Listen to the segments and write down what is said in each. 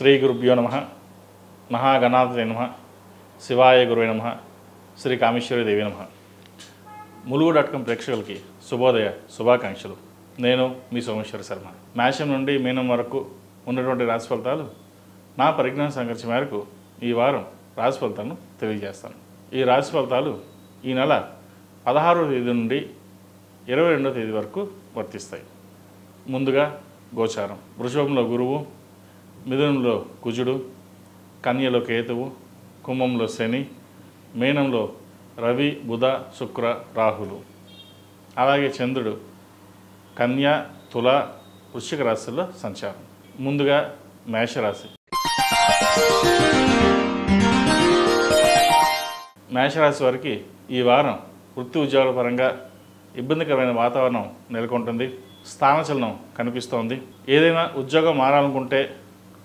శ్రీ గురుభ్యో నమః. మహాగణాధిపతయే నమః. శివాయ గురువే నమః. శ్రీ కామేశ్వరి దేవి నమః. ములుగు.com ప్రేక్షకులకి శుభోదయ శుభాకాంక్షలు. నేను మీ సోమేశ్వర శర్మ. మేషం నుండి మీనం వరకు ఉన్నటువంటి రాశి ఫలితాలు నా పరిజ్ఞాన సంఘర్షణ మేరకు ఈ వారం రాశి ఫలితాలను తెలియజేస్తాను. ఈ రాశి ఫలితాలు ఈ నెల 16వ తేదీ నుండి 22వ తేదీ వరకు వర్తిస్తాయి. ముందుగా గోచారం. వృషభంలో గురువు, మిథునంలో కుజుడు, కన్యలో కేతువు, కుంభంలో శని, మీనంలో రవి, బుధ, శుక్ర, రాహులు. అలాగే చంద్రుడు కన్య, తుల, వృశ్చిక రాశుల్లో సంచారం. ముందుగా మేషరాశి. మేషరాశి వారికి ఈ వారం వృత్తి ఉద్యోగాల పరంగా ఇబ్బందికరమైన వాతావరణం నెలకొంటుంది. స్థానచలనం కనిపిస్తోంది. ఏదైనా ఉద్యోగం మారాలనుకుంటే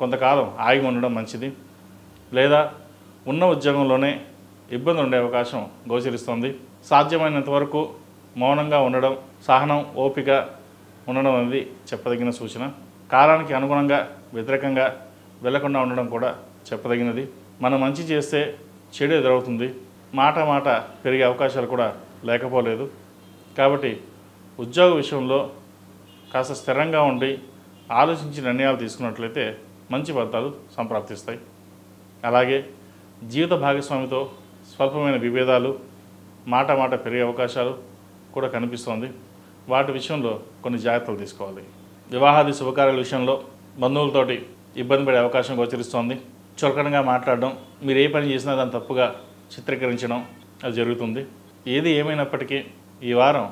కొంతకాలం ఆగి ఉండడం మంచిది. లేదా ఉన్న ఉద్యోగంలోనే ఇబ్బంది ఉండే అవకాశం గోచరిస్తోంది. సాధ్యమైనంత వరకు మౌనంగా ఉండడం, సహనం, ఓపిక ఉండడం అనేది చెప్పదగిన సూచన. కాలానికి అనుగుణంగా వ్యతిరేకంగా వెళ్లకుండా ఉండడం కూడా చెప్పదగినది. మనం మంచి చేస్తే చెడు ఎదురవుతుంది. మాట పెరిగే అవకాశాలు కూడా లేకపోలేదు. కాబట్టి ఉద్యోగ విషయంలో కాస్త స్థిరంగా ఉండి ఆలోచించి నిర్ణయాలు తీసుకున్నట్లయితే మంచి ఫలితాలు సంప్రాప్తిస్తాయి. అలాగే జీవిత భాగస్వామితో స్వల్పమైన విభేదాలు, మాట పెరిగే అవకాశాలు కూడా కనిపిస్తోంది. వాటి విషయంలో కొన్ని జాగ్రత్తలు తీసుకోవాలి. వివాహాది శుభకార్యాల విషయంలో బంధువులతోటి ఇబ్బంది పడే అవకాశం గోచరిస్తోంది. చులకనగా మాట్లాడడం, మీరు ఏ పని చేసినా దాన్ని తప్పుగా చిత్రీకరించడం అది జరుగుతుంది. ఏది ఏమైనప్పటికీ ఈ వారం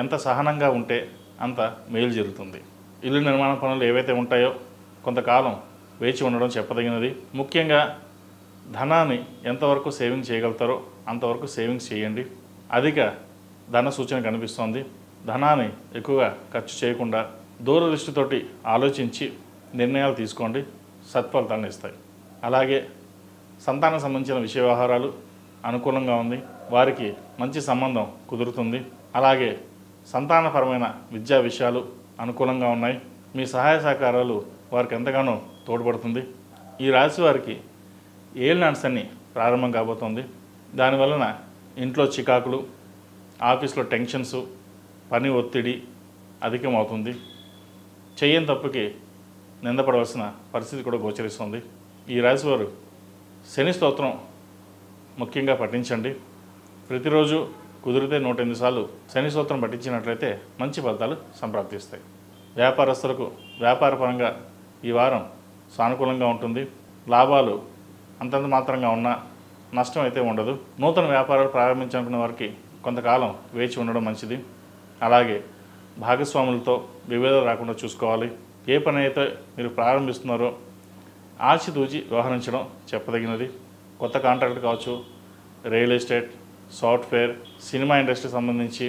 ఎంత సహనంగా ఉంటే అంత మేలు జరుగుతుంది. ఇల్లు నిర్మాణ పనులు ఏవైతే ఉంటాయో కొంతకాలం వేచి ఉండడం చెప్పదగినది. ముఖ్యంగా ధనాన్ని ఎంతవరకు సేవింగ్ చేయగలుగుతారో అంతవరకు సేవింగ్స్ చేయండి. అధిక ధన సూచన కనిపిస్తోంది. ధనాన్ని ఎక్కువగా ఖర్చు చేయకుండా దూరదృష్టితోటి ఆలోచించి నిర్ణయాలు తీసుకోండి. సత్ఫలితాలను ఇస్తాయి. అలాగే సంతానం సంబంధించిన విషయ వ్యవహారాలు అనుకూలంగా ఉంది. వారికి మంచి సంబంధం కుదురుతుంది. అలాగే సంతానపరమైన విద్యా విషయాలు అనుకూలంగా ఉన్నాయి. మీ సహాయ సహకారాలు వారికి ఎంతగానో తోడ్పడుతుంది. ఈ రాశి వారికి ఏలినాటి శని ప్రారంభం కాబోతోంది. దానివలన ఇంట్లో చికాకులు, ఆఫీస్లో టెన్షన్స్, పని ఒత్తిడి అధికమవుతుంది. చెయ్యని తప్పుకి నిందపడవలసిన పరిస్థితి కూడా గోచరిస్తుంది. ఈ రాశి వారు శని స్తోత్రం ముఖ్యంగా పఠించండి. ప్రతిరోజు కుదిరితే 108 సార్లు శని స్తోత్రం పఠించినట్లయితే మంచి ఫలితాలు సంప్రాప్తిస్తాయి. వ్యాపారస్తులకు వ్యాపారపరంగా ఈ వారం సానుకూలంగా ఉంటుంది. లాభాలు అంతంత మాత్రంగా ఉన్నా నష్టం అయితే ఉండదు. నూతన వ్యాపారాలు ప్రారంభించాలనుకున్న వారికి కొంతకాలం వేచి ఉండడం మంచిది. అలాగే భాగస్వాములతో విభేదాలు రాకుండా చూసుకోవాలి. ఏ పని అయితే మీరు ప్రారంభిస్తున్నారో ఆచితూచి వ్యవహరించడం చెప్పదగినది. కొత్త కాంట్రాక్ట్ కావచ్చు, రియల్ ఎస్టేట్, సాఫ్ట్వేర్, సినిమా ఇండస్ట్రీకి సంబంధించి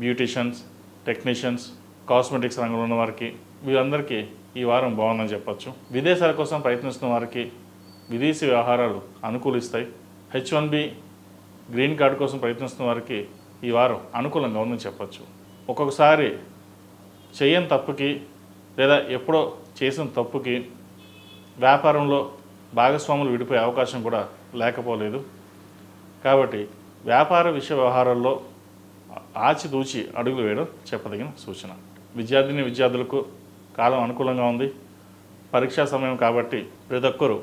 బ్యూటీషియన్స్, టెక్నీషియన్స్, కాస్మెటిక్స్ రంగంలో ఉన్న వారికి వీరందరికీ ఈ వారం బాగుందని చెప్పచ్చు. విదేశాల కోసం ప్రయత్నిస్తున్న వారికి విదేశీ వ్యవహారాలు అనుకూలిస్తాయి. H1B గ్రీన్ కార్డు కోసం ప్రయత్నిస్తున్న వారికి ఈ వారం అనుకూలంగా ఉందని చెప్పచ్చు. ఒక్కొక్కసారి చేయని తప్పుకి లేదా ఎప్పుడో చేసిన తప్పుకి వ్యాపారంలో భాగస్వాములు విడిపోయే అవకాశం కూడా లేకపోలేదు. కాబట్టి వ్యాపార విషయ వ్యవహారాల్లో ఆచితూచి అడుగులు వేయడం చెప్పదగిన సూచన. విద్యార్థులకు కాలం అనుకూలంగా ఉంది. పరీక్షా సమయం కాబట్టి ప్రతి ఒక్కరూ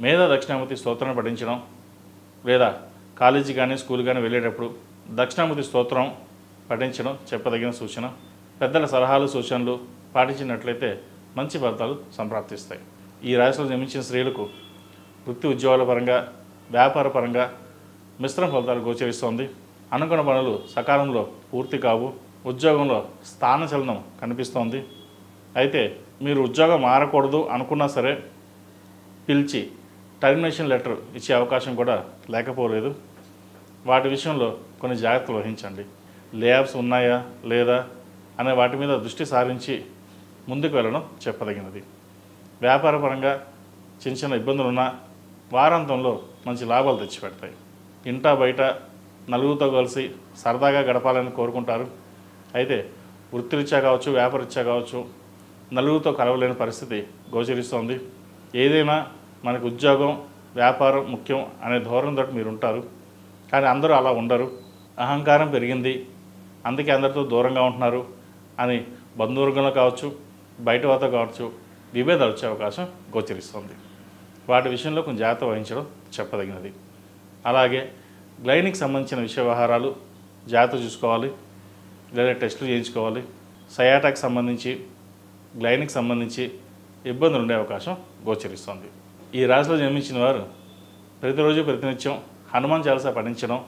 మేధా దక్షిణామూర్తి స్తోత్రం పఠించడం, లేదా కాలేజీ కానీ స్కూల్ కానీ వెళ్ళేటప్పుడు దక్షిణామూర్తి స్తోత్రం పఠించడం చెప్పదగిన సూచన. పెద్దల సలహాలు సూచనలు పాటించినట్లయితే మంచి ఫలితాలు సంప్రాప్తిస్తాయి. ఈ రాశిలో జన్మించిన స్త్రీలకు వృత్తి ఉద్యోగాల పరంగా, వ్యాపార పరంగా మిశ్రమ ఫలితాలు గోచరిస్తోంది. అనుకున్న పనులు సకాలంలో పూర్తి కావు. ఉద్యోగంలో స్థానచలనం కనిపిస్తోంది. అయితే మీరు ఉద్యోగం మారకూడదు అనుకున్నా సరే పిలిచి టర్మినేషన్ లెటర్ ఇచ్చే అవకాశం కూడా లేకపోలేదు. వాటి విషయంలో కొన్ని జాగ్రత్తలు వహించండి. లేఆఫ్స్ ఉన్నాయా లేదా అనే వాటి మీద దృష్టి సారించి ముందుకు వెళ్ళడం చెప్పదగినది. వ్యాపారపరంగా చిన్న ఇబ్బందులున్నా వారాంతంలో మంచి లాభాలు తెచ్చిపెడతాయి. ఇంటా బయట నలుగురితో కలిసి సరదాగా గడపాలని కోరుకుంటారు. అయితే వృత్తిరీత్యా కావచ్చు, వ్యాపారరీత్యా కావచ్చు, నలుగురితో కలవలేని పరిస్థితి గోచరిస్తోంది. ఏదైనా మనకు ఉద్యోగం వ్యాపారం ముఖ్యం అనే ధోరణితో మీరు ఉంటారు. కానీ అందరూ అలా ఉండరు. అహంకారం పెరిగింది, అందుకే అందరితో దూరంగా ఉంటున్నారు అని బంధువర్గంలో కావచ్చు, బయట వారితో కావచ్చు విభేదాలు వచ్చే అవకాశం గోచరిస్తుంది. వాటి విషయంలో కొంచెం జాగ్రత్త వహించడం చెప్పదగినది. అలాగే గ్లైనిక్ సంబంధించిన విషయ వ్యవహారాలు జాగ్రత్త చూసుకోవాలి, లేదా టెస్టులు చేయించుకోవాలి. సయాటాకి సంబంధించి, గ్లైనిక్ సంబంధించి ఇబ్బందులు ఉండే అవకాశం గోచరిస్తుంది. ఈ రాశిలో జన్మించిన వారు ప్రతిరోజు ప్రతినిత్యం హనుమాన్ చాలీసా పఠించడం,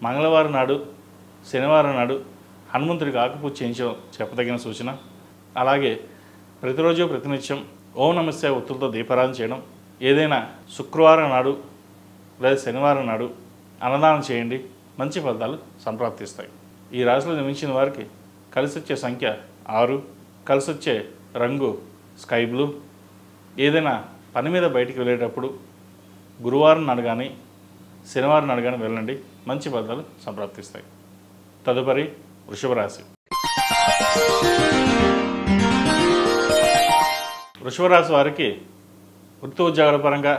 మంగళవారం నాడు, శనివారం నాడు హనుమంతుడికి ఆకుపూజ చేయించడం చెప్పదగిన సూచన. అలాగే ప్రతిరోజు ప్రతినిత్యం ఓం నమః శివాయ ఒత్తులతో దీపారాధన చేయడం, ఏదైనా శుక్రవారం నాడు లేదా శనివారం నాడు అన్నదానం చేయండి, మంచి ఫలితాలు సంప్రాప్తిస్తాయి. ఈ రాశిలో జన్మించిన వారికి కలిసి వచ్చే సంఖ్య 6, కలిసి వచ్చే రంగు స్కై బ్లూ. ఏదైనా పని మీద బయటికి వెళ్ళేటప్పుడు గురువారం నాడు కానీ శనివారం నాడు కానీ వెళ్ళండి, మంచి ఫలితాలు సంప్రాప్తిస్తాయి. తదుపరి వృషభ రాశి. వృషభ రాశి వారికి వృత్తి ఉద్యోగాల పరంగా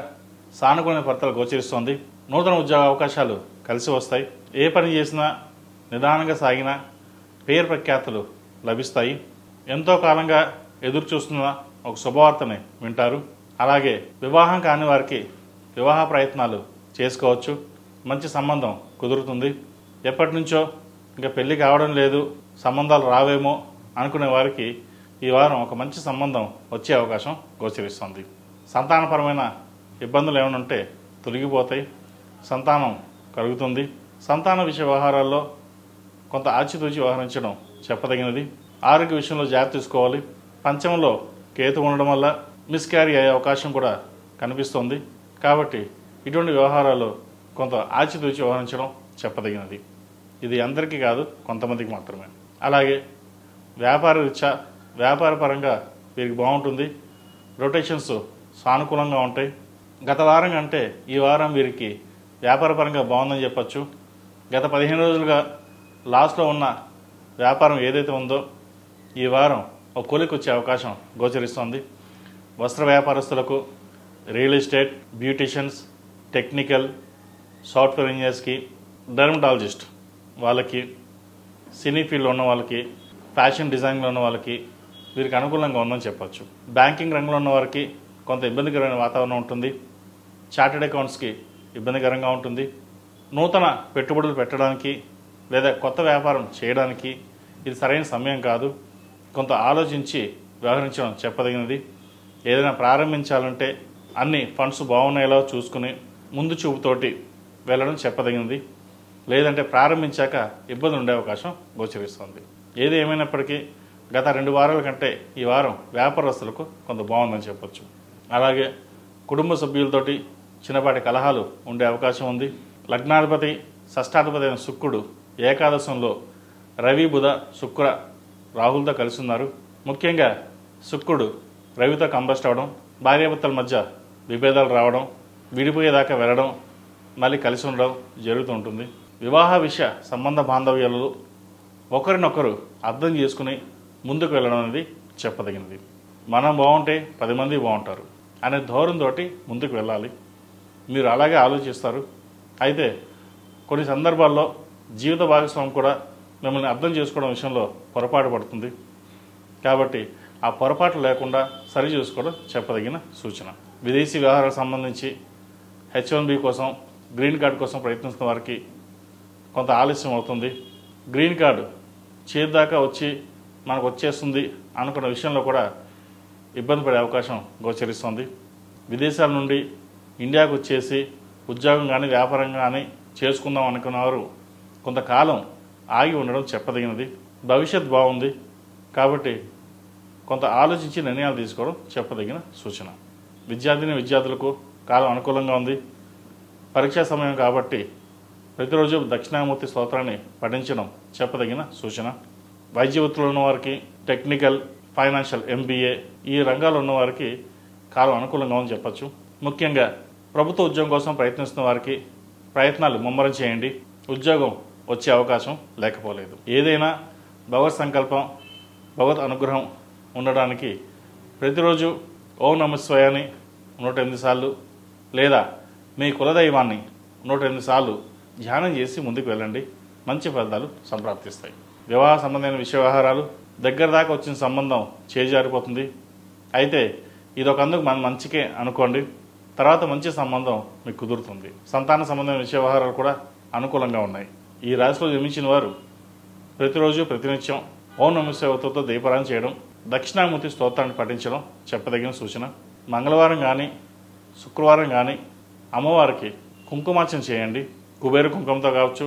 సానుకూల ఫలితాలు గోచరిస్తోంది. నూతన ఉద్యోగ అవకాశాలు కలిసి వస్తాయి. ఏ పని చేసినా నిదానంగా సాగినా పేరు ప్రఖ్యాతులు లభిస్తాయి. ఎంతో కాలంగా ఎదురు చూస్తున్న ఒక శుభవార్తని వింటారు. అలాగే వివాహం కాని వారికి వివాహ ప్రయత్నాలు చేసుకోవచ్చు, మంచి సంబంధం కుదురుతుంది. ఎప్పటి నుంచో ఇంకా పెళ్లి కావడం లేదు, సంబంధాలు రావేమో అనుకునే వారికి ఈ వారం ఒక మంచి సంబంధం వచ్చే అవకాశం గోచరిస్తుంది. సంతానపరమైన ఇబ్బందులు ఏమైనా ఉంటే తొలగిపోతాయి, సంతానం కలుగుతుంది. సంతాన విషయ వ్యవహారాల్లో కొంత ఆచితూచి వ్యవహరించడం చెప్పదగినది. ఆరోగ్య విషయంలో జాగ్రత్త తీసుకోవాలి. పంచమంలో కేతు ఉండడం వల్ల మిస్క్యారీ అయ్యే అవకాశం కూడా కనిపిస్తుంది. కాబట్టి ఇటువంటి వ్యవహారాల్లో కొంత ఆచితూచి వ్యవహరించడం చెప్పదగినది. ఇది అందరికీ కాదు, కొంతమందికి మాత్రమే. అలాగే వ్యాపార రీత్యా వ్యాపార పరంగా వీరికి బాగుంటుంది. రొటేషన్స్ సానుకూలంగా ఉంటాయి. గత వారం కంటే ఈ వారం వీరికి వ్యాపారపరంగా బాగుందని చెప్పచ్చు. గత 15 రోజులుగా లాస్ట్లో ఉన్న వ్యాపారం ఏదైతే ఉందో ఈ వారం ఒక కొలికి వచ్చే అవకాశం గోచరిస్తుంది. వస్త్ర వ్యాపారస్తులకు, real estate, beauticians, technical, software ఇంజనీర్స్కి, డెర్మటాలజిస్ట్ వాళ్ళకి, సినీ ఫీల్డ్లో ఉన్న వాళ్ళకి, ఫ్యాషన్ డిజైన్లో ఉన్న వాళ్ళకి వీరికి అనుకూలంగా ఉందని చెప్పచ్చు. బ్యాంకింగ్ రంగంలో ఉన్న వారికి కొంత ఇబ్బందికరమైన వాతావరణం ఉంటుంది. చార్టెడ్ అకౌంట్స్కి ఇబ్బందికరంగా ఉంటుంది. నూతన పెట్టుబడులు పెట్టడానికి లేదా కొత్త వ్యాపారం చేయడానికి ఇది సరైన సమయం కాదు. కొంత ఆలోచించి వ్యవహరించడం చెప్పదగినది. ఏదైనా ప్రారంభించాలంటే అన్ని ఫండ్స్ బాగున్నాయో చూసుకుని ముందు చూపుతోటి వెళ్ళడం చెప్పదగినది. లేదంటే ప్రారంభించాక ఇబ్బంది ఉండే అవకాశం గోచరిస్తుంది. ఏది ఏమైనప్పటికీ గత 2 వారాల కంటే ఈ వారం వ్యాపారస్తులకు కొంత బాగుందని చెప్పొచ్చు. అలాగే కుటుంబ సభ్యులతోటి చిన్నపాటి కలహాలు ఉండే అవకాశం ఉంది. లగ్నాధిపతి, షష్టాధిపతి అయిన శుక్రుడు ఏకాదశంలో రవి, బుధ, శుక్ర, రాహులతో కలిసి ఉన్నారు. ముఖ్యంగా శుక్రుడు రవితో కంబస్ట్ అవ్వడం, భార్యాభర్తల మధ్య విభేదాలు రావడం, విడిపోయేదాకా వెళ్ళడం, మళ్ళీ కలిసి ఉండడం జరుగుతూ ఉంటుంది. వివాహ విషయ సంబంధ బాంధవ్యాలలో ఒకరినొకరు అర్థం చేసుకుని ముందుకు వెళ్ళడం అనేది చెప్పదగినది. మనం బాగుంటే 10 మంది బాగుంటారు అనే ధోరణితో ముందుకు వెళ్ళాలి. మీరు అలాగే ఆలోచిస్తారు. అయితే కొన్ని సందర్భాల్లో జీవిత భాగస్వామి కూడా మిమ్మల్ని అర్థం చేసుకోవడం విషయంలో పొరపాటు పడుతుంది. కాబట్టి ఆ పొరపాటు లేకుండా సరి చేసుకోవడం చెప్పదగిన సూచన. విదేశీ వ్యవహారాలకు సంబంధించి H1B కోసం, గ్రీన్ కార్డు కోసం ప్రయత్నిస్తున్న వారికి కొంత ఆలస్యం అవుతుంది. గ్రీన్ కార్డు చేద్దాకా వచ్చి మనకు వచ్చేస్తుంది అనుకున్న విషయంలో కూడా ఇబ్బంది పడే అవకాశం గోచరిస్తుంది. విదేశాల నుండి ఇండియాకు వచ్చేసి ఉద్యోగం కానీ వ్యాపారం కానీ చేసుకుందాం అనుకున్నవారు కొంతకాలం ఆగి ఉండడం చెప్పదగినది. భవిష్యత్ బాగుంది కాబట్టి కొంత ఆలోచించి నిర్ణయాలు తీసుకోవడం చెప్పదగిన సూచన. విద్యార్థులకు కాలం అనుకూలంగా ఉంది. పరీక్షా సమయం కాబట్టి ప్రతిరోజు దక్షిణామూర్తి స్తోత్రాన్ని పఠించడం చెప్పదగిన సూచన. వైద్య వృత్తిలో ఉన్నవారికి, టెక్నికల్, ఫైనాన్షియల్, MBA ఈ రంగాల్లో ఉన్నవారికి కాలం అనుకూలంగా ఉందని చెప్పచ్చు. ముఖ్యంగా ప్రభుత్వ ఉద్యోగం కోసం ప్రయత్నిస్తున్న వారికి ప్రయత్నాలు ముమ్మరం చేయండి. ఉద్యోగం వచ్చే అవకాశం లేకపోలేదు. ఏదైనా భగవత్ సంకల్పం, భగవత్ అనుగ్రహం ఉండడానికి ప్రతిరోజు ఓం నమః శివాయ అని 108 సార్లు లేదా మీ కులదైవాన్ని 108 సార్లు ధ్యానం చేసి ముందుకు వెళ్ళండి. మంచి ఫలితాలు సంప్రాప్తిస్తాయి. వివాహ సంబంధమైన విషయ వ్యవహారాలు దగ్గర దాకా వచ్చిన సంబంధం చేజారిపోతుంది. అయితే ఇదొకందుకు మన మంచికే అనుకోండి. తర్వాత మంచి సంబంధం మీకు కుదురుతుంది. సంతాన సంబంధమైన విషయ వ్యవహారాలు కూడా అనుకూలంగా ఉన్నాయి. ఈ రాశిలో జన్మించిన వారు ప్రతిరోజు ప్రతినిత్యం ఓం నమః శివాయతో దీపారాధన చేయడం, దక్షిణామూర్తి స్తోత్రాన్ని పఠించడం చెప్పదగిన సూచన. మంగళవారం కానీ శుక్రవారం కానీ అమ్మవారికి కుంకుమార్చన చేయండి. కుబేర కుంకుమతో కావచ్చు,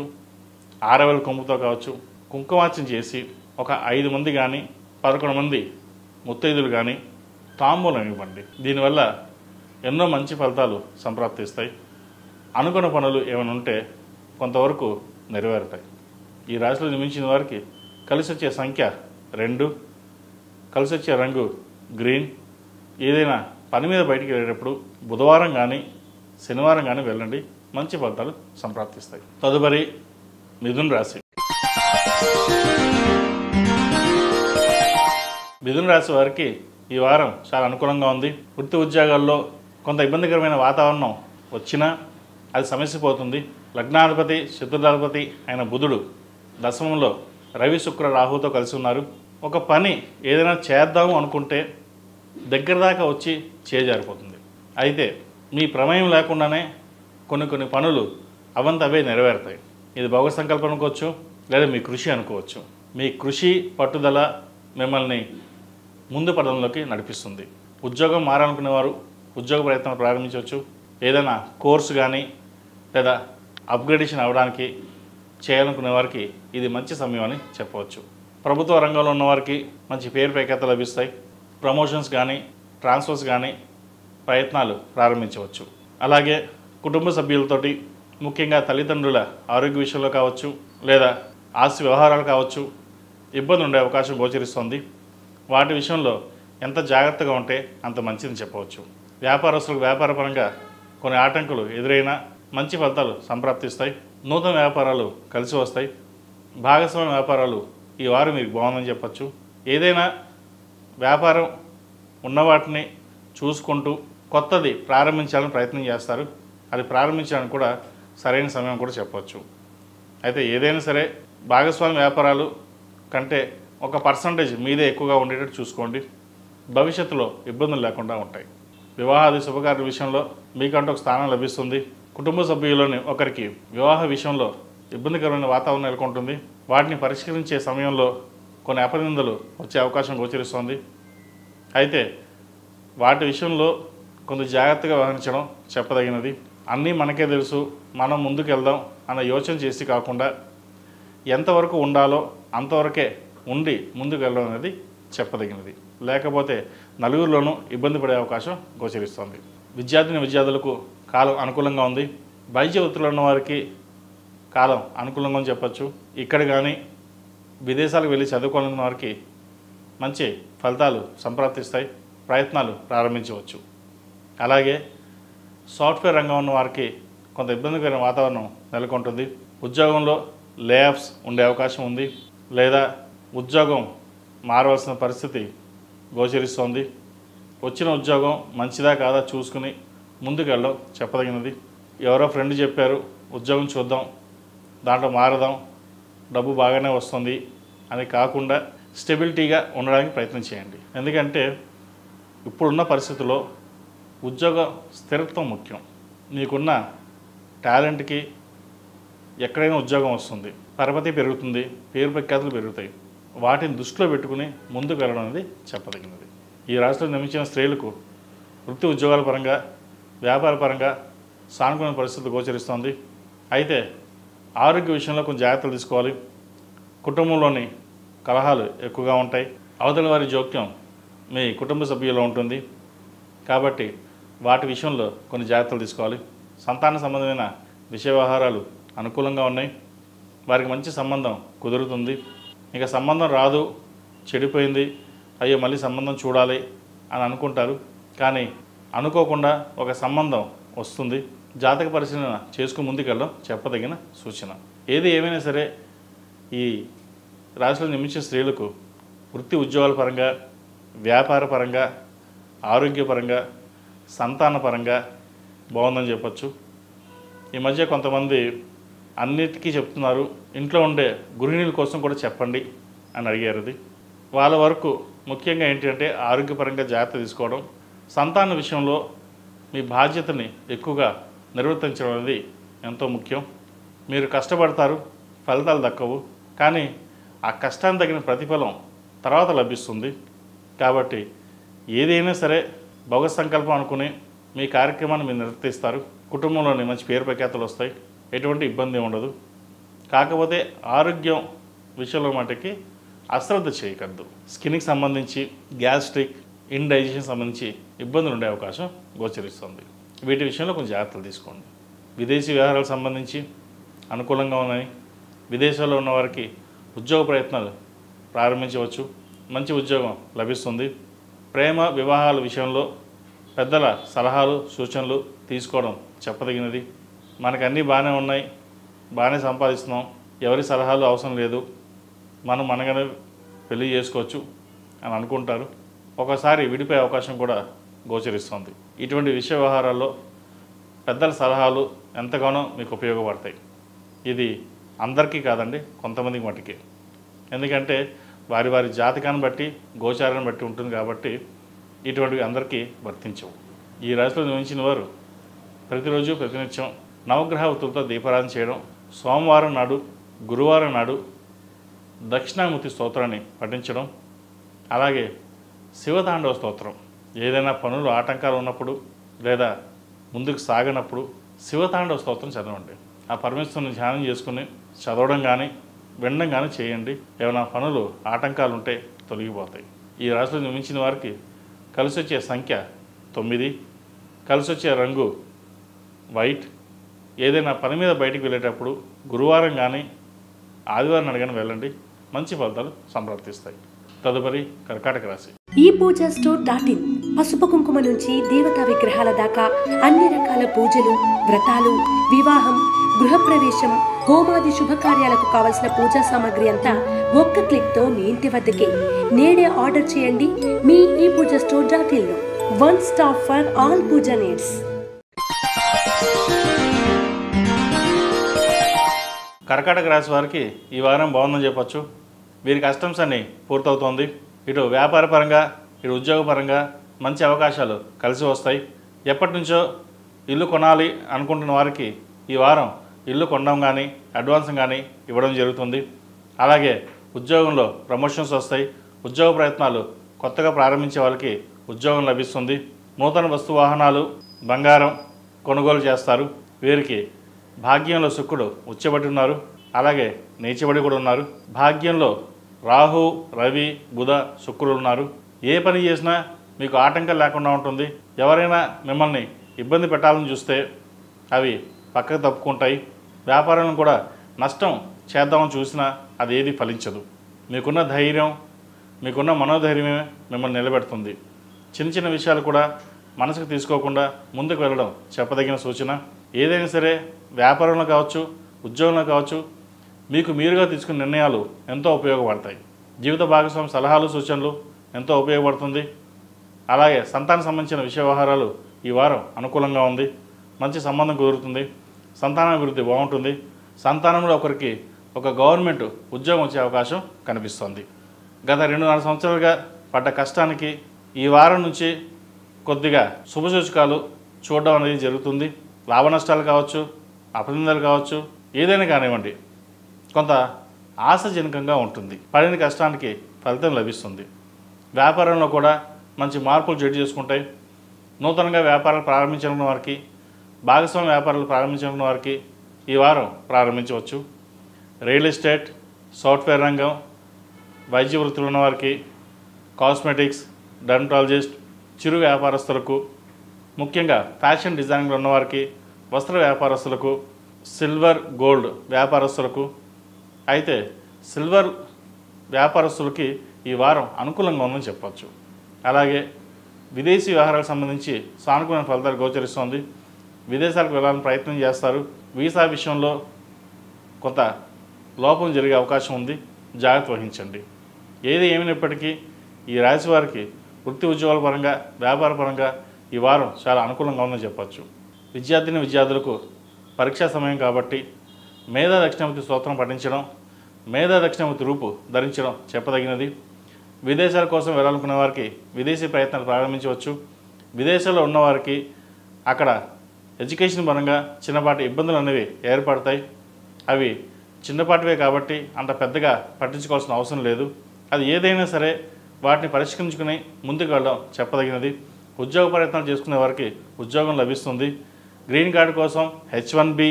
ఆరవెల కుంకుమతో కావచ్చు. కుంకుమార్చన చేసి ఒక 5 మంది కానీ 11 మంది ముత్తైదులు కానీ తాంబూలం ఇవ్వండి. దీనివల్ల ఎన్నో మంచి ఫలితాలు సంప్రాప్తిస్తాయి. అనుకున్న పనులు ఏమైనా ఉంటే కొంతవరకు నెరవేరుతాయి. ఈ రాశిలో జన్మించిన వారికి కలిసి వచ్చే సంఖ్య 2, కలిసి వచ్చే రంగు గ్రీన్. ఏదైనా పని మీద బయటికి వెళ్ళేటప్పుడు బుధవారం కానీ శనివారం కానీ వెళ్ళండి. మంచి ఫలితాలు సంప్రాప్తిస్తాయి. తదుపరి మిథున రాశి. మిథున రాశి వారికి ఈ వారం చాలా అనుకూలంగా ఉంది. వృత్తి ఉద్యోగాల్లో కొంత ఇబ్బందికరమైన వాతావరణం వచ్చినా అది సమస్యపోతుంది. లగ్నాధిపతి చతుర్థాధిపతి అయిన బుధుడు దశమంలో రవి శుక్ర రాహుతో కలిసి ఉన్నారు. ఒక పని ఏదైనా చేద్దాము అనుకుంటే దగ్గర దాకా వచ్చి చేజారిపోతుంది. అయితే మీ ప్రమేయం లేకుండానే కొన్ని పనులు అవంతవే నెరవేరుతాయి. ఇది భగవత్ సంకల్పం అనుకోవచ్చు, లేదా మీ కృషి అనుకోవచ్చు. మీ కృషి పట్టుదల మిమ్మల్ని ముందు పదంలోకి నడిపిస్తుంది. ఉద్యోగం మారాలనుకునేవారు ఉద్యోగ ప్రయత్నాలు ప్రారంభించవచ్చు. ఏదైనా కోర్సు కానీ లేదా అప్గ్రేడేషన్ అవ్వడానికి చేయాలనుకునే వారికి ఇది మంచి సమయం అని చెప్పవచ్చు. ప్రభుత్వ రంగంలో ఉన్నవారికి మంచి పేరు ప్రఖ్యాతలు లభిస్తాయి. ప్రమోషన్స్ కానీ ట్రాన్స్ఫర్స్ కానీ ప్రయత్నాలు ప్రారంభించవచ్చు. అలాగే కుటుంబ సభ్యులతోటి ముఖ్యంగా తల్లిదండ్రుల ఆరోగ్య విషయంలో కావచ్చు లేదా ఆస్తి వ్యవహారాలు కావచ్చు ఇబ్బంది ఉండే అవకాశం గోచరిస్తుంది. వాటి విషయంలో ఎంత జాగ్రత్తగా ఉంటే అంత మంచిదని చెప్పవచ్చు. వ్యాపారస్తులకు వ్యాపారపరంగా కొన్ని ఆటంకులు ఎదురైనా మంచి ఫలితాలు సంప్రాప్తిస్తాయి. నూతన వ్యాపారాలు కలిసి వస్తాయి. భాగస్వామ్య వ్యాపారాలు ఈ వారం మీకు బాగుందని చెప్పచ్చు. ఏదైనా వ్యాపారం ఉన్న వాటిని చూసుకుంటూ కొత్తది ప్రారంభించాలని ప్రయత్నం చేస్తారు. అది ప్రారంభించడానికి కూడా సరైన సమయం కూడా చెప్పవచ్చు. అయితే ఏదైనా సరే భాగస్వామ్య వ్యాపారాలు కంటే ఒక పర్సంటేజ్ మీదే ఎక్కువగా ఉండేటట్టు చూసుకోండి. భవిష్యత్తులో ఇబ్బందులు లేకుండా ఉంటాయి. వివాహాది శుభకార్య విషయంలో మీకంటూ ఒక స్థానం లభిస్తుంది. కుటుంబ సభ్యుల్లోని ఒకరికి వివాహ విషయంలో ఇబ్బందికరమైన వాతావరణం నెలకొంటుంది. వాటిని పరిష్కరించే సమయంలో కొన్ని అపనిందలు వచ్చే అవకాశం గోచరిస్తుంది. అయితే వాటి విషయంలో కొంత జాగ్రత్తగా వ్యవహరించడం చెప్పదగినది. అన్నీ మనకే తెలుసు, మనం ముందుకు వెళ్దాం అన్న యోచన చేసి కాకుండా ఎంతవరకు ఉండాలో అంతవరకే ఉండి ముందుకు వెళ్ళడం అనేది చెప్పదగినది. లేకపోతే నలుగురిలోనూ ఇబ్బంది పడే అవకాశం గోచరిస్తుంది. విద్యార్థులకు కాలం అనుకూలంగా ఉంది. వైద్య వృత్తిలో ఉన్న వారికి కాలం అనుకూలంగా అని చెప్పచ్చు. ఇక్కడ కానీ విదేశాలకు వెళ్ళి చదువుకోవాలన్న వారికి మంచి ఫలితాలు సంప్రాప్తిస్తాయి. ప్రయత్నాలు ప్రారంభించవచ్చు. అలాగే సాఫ్ట్వేర్ రంగం ఉన్న వారికి కొంత ఇబ్బందికరమైన వాతావరణం నెలకొంటుంది. ఉద్యోగంలో లేఆఫ్స్ ఉండే అవకాశం ఉంది, లేదా ఉద్యోగం మారవలసిన పరిస్థితి గోచరిస్తోంది. వచ్చిన ఉద్యోగం మంచిదా కాదా చూసుకుని ముందుకు వెళ్ళడం చెప్పదగినది. ఎవరో ఫ్రెండ్ చెప్పారు ఉద్యోగం చూద్దాం, దాంట్లో మారదాం, డబ్బు బాగానే వస్తుంది అని కాకుండా స్టెబిలిటీగా ఉండడానికి ప్రయత్నం చేయండి. ఎందుకంటే ఇప్పుడున్న పరిస్థితుల్లో ఉద్యోగ స్థిరత్వం ముఖ్యం. మీకున్న టాలెంట్కి ఎక్కడైనా ఉద్యోగం వస్తుంది, పరపతి పెరుగుతుంది, పేరు ప్రఖ్యాతులు పెరుగుతాయి. వాటిని దృష్టిలో పెట్టుకుని ముందుకు వెళ్ళడం అనేది చెప్పదగినది. ఈ రాష్ట్రంలో నిర్మించిన స్త్రీలకు వృత్తి ఉద్యోగాల పరంగా వ్యాపార పరంగా సానుకూల పరిస్థితులు గోచరిస్తోంది. అయితే ఆరోగ్య విషయంలో కొంచెం జాగ్రత్తలు తీసుకోవాలి. కుటుంబంలోని కలహాలు ఎక్కువగా ఉంటాయి. అవతల వారి జోక్యం మీ కుటుంబ సభ్యుల్లో ఉంటుంది. కాబట్టి వాటి విషయంలో కొన్ని జాగ్రత్తలు తీసుకోవాలి. సంతాన సంబంధమైన విషయ వ్యవహారాలు అనుకూలంగా ఉన్నాయి. వారికి మంచి సంబంధం కుదురుతుంది. ఇక సంబంధం రాదు, చెడిపోయింది, అయ్యో మళ్ళీ సంబంధం చూడాలి అని అనుకుంటారు. కానీ అనుకోకుండా ఒక సంబంధం వస్తుంది. జాతక పరిశీలన చేసుకుని ముందుకెళ్ళడం చెప్పదగిన సూచన. ఏది ఏమైనా సరే ఈ రాశిలో నిర్మించిన స్త్రీలకు వృత్తి ఉద్యోగాల పరంగా, వ్యాపార పరంగా, ఆరోగ్యపరంగా సంతానపరంగా బాగుందని చెప్పచ్చు. ఈ మధ్య కొంతమంది అన్నిటికీ చెప్తున్నారు, ఇంట్లో ఉండే గృహిణుల కోసం కూడా చెప్పండి అని అడిగారు. అది వాళ్ళ వరకు ముఖ్యంగా ఏంటంటే ఆరోగ్యపరంగా జాగ్రత్త తీసుకోవడం, సంతాన విషయంలో మీ బాధ్యతని ఎక్కువగా నిర్వర్తించడం అనేది ఎంతో ముఖ్యం. మీరు కష్టపడతారు, ఫలితాలు దక్కవు, కానీ ఆ కష్టానికి తగిన ప్రతిఫలం తర్వాత లభిస్తుంది. కాబట్టి ఏదైనా సరే భగవత్ సంకల్పం అనుకుని మీ కార్యక్రమాన్ని మీరు నిర్వర్తిస్తారు. కుటుంబంలోని మంచి పేరు ప్రఖ్యాతులు వస్తాయి, ఎటువంటి ఇబ్బంది ఉండదు. కాకపోతే ఆరోగ్యం విషయంలో మటుకి అశ్రద్ధ చేయకద్దు. స్కిన్కి సంబంధించి గ్యాస్ట్రిక్, ఇండైజెషన్ సంబంధించి ఇబ్బందులు ఉండే అవకాశం గోచరిస్తుంది. వీటి విషయంలో కొంచెం జాగ్రత్తలు తీసుకోండి. విదేశీ వ్యవహారాలకు సంబంధించి అనుకూలంగా ఉన్నాయి. విదేశాల్లో ఉన్న వారికి ఉద్యోగ ప్రయత్నాలు ప్రారంభించవచ్చు, మంచి ఉద్యోగం లభిస్తుంది. ప్రేమ వివాహాల విషయంలో పెద్దల సలహాలు సూచనలు తీసుకోవడం చెప్పదగినది. మనకు అన్నీ బాగానే ఉన్నాయి, బాగానే సంపాదిస్తున్నాం, ఎవరి సలహాలు అవసరం లేదు, మనం మనగానే పెళ్లి చేసుకోవచ్చు అని అనుకుంటారు. ఒకసారి విడిపోయే అవకాశం కూడా గోచరిస్తుంది. ఇటువంటి విషయ వ్యవహారాల్లో పెద్దల సలహాలు ఎంతగానో మీకు ఉపయోగపడతాయి. ఇది అందరికీ కాదండి, కొంతమందికి మట్టుకే. ఎందుకంటే వారి వారి జాతకాన్ని బట్టి గోచారాన్ని బట్టి ఉంటుంది కాబట్టి ఇటువంటివి అందరికీ వర్తించవు. ఈ రాశిలో నివసించిన వారు ప్రతిరోజు ప్రతినిత్యం నవగ్రహ వృత్తులతో దీపారాధన చేయడం, సోమవారం నాడు గురువారం నాడు దక్షిణామూర్తి స్తోత్రాన్ని పఠించడం, అలాగే శివతాండవ స్తోత్రం, ఏదైనా పనులు ఆటంకాలు ఉన్నప్పుడు లేదా ముందుకు సాగనప్పుడు శివతాండవ స్తోత్రం చదవండి. ఆ పరమేశ్వరుని ధ్యానం చేసుకుని చదవడం కానీ వినడం కానీ చేయండి. ఏమైనా పనులు ఆటంకాలు ఉంటే తొలగిపోతాయి. ఈ రాశిలో నిర్మించిన వారికి కలిసి వచ్చే సంఖ్య 9, కలిసి వచ్చే రంగు వైట్. ఏదైనా పని మీద బయటికి వెళ్ళేటప్పుడు గురువారం కానీ ఆదివారం అడగని వెళ్ళండి, మంచి ఫలితాలు సంప్రాప్తిస్తాయి. తదుపరి కర్కాటక రాశి. ఈ పూజా స్టోర్ .in పసుపు కుంకుమ నుంచి దేవతా విగ్రహాల దాకా అన్ని రకాల పూజలు, వ్రతాలు, వివాహం, గృహప్రవేశం, హోమాది శుభకార్యాలకు కావలసిన పూజా సామాగ్రి అంతా ఒక్క క్లిక్తో మీ ఇంటి వద్దకే. నేడే ఆర్డర్ చేయండి మీ ఈ పూజా స్టోర్ .in లో. One stop for all puja needs. కర్కాటక రాశి వారికి ఈ వారం బాగుందని చెప్పచ్చు. వీరి కష్టమ్స్ అన్నీ పూర్తవుతోంది. ఇటు వ్యాపారపరంగా ఇటు ఉద్యోగపరంగా మంచి అవకాశాలు కలిసి వస్తాయి. ఎప్పటి నుంచో ఇల్లు కొనాలి అనుకుంటున్న వారికి ఈ వారం ఇల్లు కొనడం కానీ అడ్వాన్స్ కానీ ఇవ్వడం జరుగుతుంది. అలాగే ఉద్యోగంలో ప్రమోషన్స్ వస్తాయి. ఉద్యోగ ప్రయత్నాలు కొత్తగా ప్రారంభించే వాళ్ళకి ఉద్యోగం లభిస్తుంది. నూతన వస్తు వాహనాలు, బంగారం కొనుగోలు చేస్తారు. వీరికి భాగ్యంలో శుక్రుడు ఉచ్చబడి ఉన్నారు, అలాగే నీచబడి కూడా ఉన్నారు. భాగ్యంలో రాహు, రవి, బుధ, శుక్రులు ఉన్నారు. ఏ పని చేసినా మీకు ఆటంకం లేకుండా ఉంటుంది. ఎవరైనా మిమ్మల్ని ఇబ్బంది పెట్టాలని చూస్తే అవి పక్కకు తప్పుకుంటాయి. వ్యాపారం కూడా నష్టం చేద్దామని చూసినా అది ఏది ఫలించదు. మీకున్న ధైర్యం, మీకున్న మనోధైర్యమే మిమ్మల్ని నిలబెడుతుంది. చిన్న చిన్న విషయాలు కూడా మనసుకు తీసుకోకుండా ముందుకు వెళ్ళడం చెప్పదగిన సూచన. ఏదైనా సరే వ్యాపారంలో కావచ్చు, ఉద్యోగంలో కావచ్చు, మీకు మీరుగా తీసుకున్న నిర్ణయాలు ఎంతో ఉపయోగపడతాయి. జీవిత భాగస్వామి సలహాలు సూచనలు ఎంతో ఉపయోగపడుతుంది. అలాగే సంతానం సంబంధించిన విషయ వ్యవహారాలు ఈ వారం అనుకూలంగా ఉంది. మంచి సంబంధం కుదురుతుంది. సంతానాభివృద్ధి బాగుంటుంది. సంతానంలో ఒకరికి ఒక గవర్నమెంట్ ఉద్యోగం వచ్చే అవకాశం కనిపిస్తుంది. గత 2-4 సంవత్సరాలుగా పడ్డ కష్టానికి ఈ వారం నుంచి కొద్దిగా శుభసూచకాలు చూడడం అనేది జరుగుతుంది. లాభ నష్టాలు కావచ్చు, అపనిందలు కావచ్చు, ఏదైనా కానివ్వండి, కొంత ఆశాజనకంగా ఉంటుంది. పడిన కష్టానికి ఫలితం లభిస్తుంది. వ్యాపారంలో కూడా మంచి మార్పులు జడ్జి చేసుకుంటాయి. నూతనంగా వ్యాపారాలు ప్రారంభించిన వారికి, భాగస్వామ్య వ్యాపారాలు ప్రారంభించిన వారికి ఈ వారం ప్రారంభించవచ్చు. రియల్ ఎస్టేట్, సాఫ్ట్వేర్ రంగం, వైద్య వృత్తులు ఉన్నవారికి, కాస్మెటిక్స్, డర్మటాలజిస్ట్, చిరు వ్యాపారస్తులకు, ముఖ్యంగా ఫ్యాషన్ డిజైనింగ్లో ఉన్నవారికి, వస్త్ర వ్యాపారస్తులకు, సిల్వర్ గోల్డ్ వ్యాపారస్తులకు. అయితే సిల్వర్ వ్యాపారస్తులకి ఈ వారం అనుకూలంగా ఉందని చెప్పవచ్చు. అలాగే విదేశీ వ్యవహారాలకు సంబంధించి సానుకూల ఫలితాలు గోచరిస్తోంది. విదేశాలకు వెళ్ళాలని ప్రయత్నం చేస్తారు. వీసా విషయంలో కొంత లోపం జరిగే అవకాశం ఉంది, జాగ్రత్త వహించండి. ఏది ఏమైనప్పటికీ ఈ రాశి వారికి వృత్తి ఉద్యోగాల పరంగా, వ్యాపార పరంగా ఈ వారం చాలా అనుకూలంగా ఉందని చెప్పచ్చు. విద్యార్థులకు పరీక్షా సమయం కాబట్టి మేధా దక్షిణామూర్తి స్తోత్రం పఠించడం, మేధా దక్షిణామూర్తి రూపు ధరించడం చెప్పదగినది. విదేశాల కోసం వెళ్ళాలనుకున్న వారికి విదేశీ ప్రయత్నాలు ప్రారంభించవచ్చు. విదేశాల్లో ఉన్నవారికి అక్కడ ఎడ్యుకేషన్ పరంగా చిన్నపాటి ఇబ్బందులు అనేవి ఏర్పడతాయి. అవి చిన్నపాటివే కాబట్టి అంత పెద్దగా పట్టించుకోవాల్సిన అవసరం లేదు. అది ఏదైనా సరే వాటిని పరిష్కరించుకుని ముందుకు వెళ్ళడం చెప్పదగినది. ఉద్యోగ ప్రయత్నాలు చేసుకునే వారికి ఉద్యోగం లభిస్తుంది. గ్రీన్ కార్డు కోసం, H1B,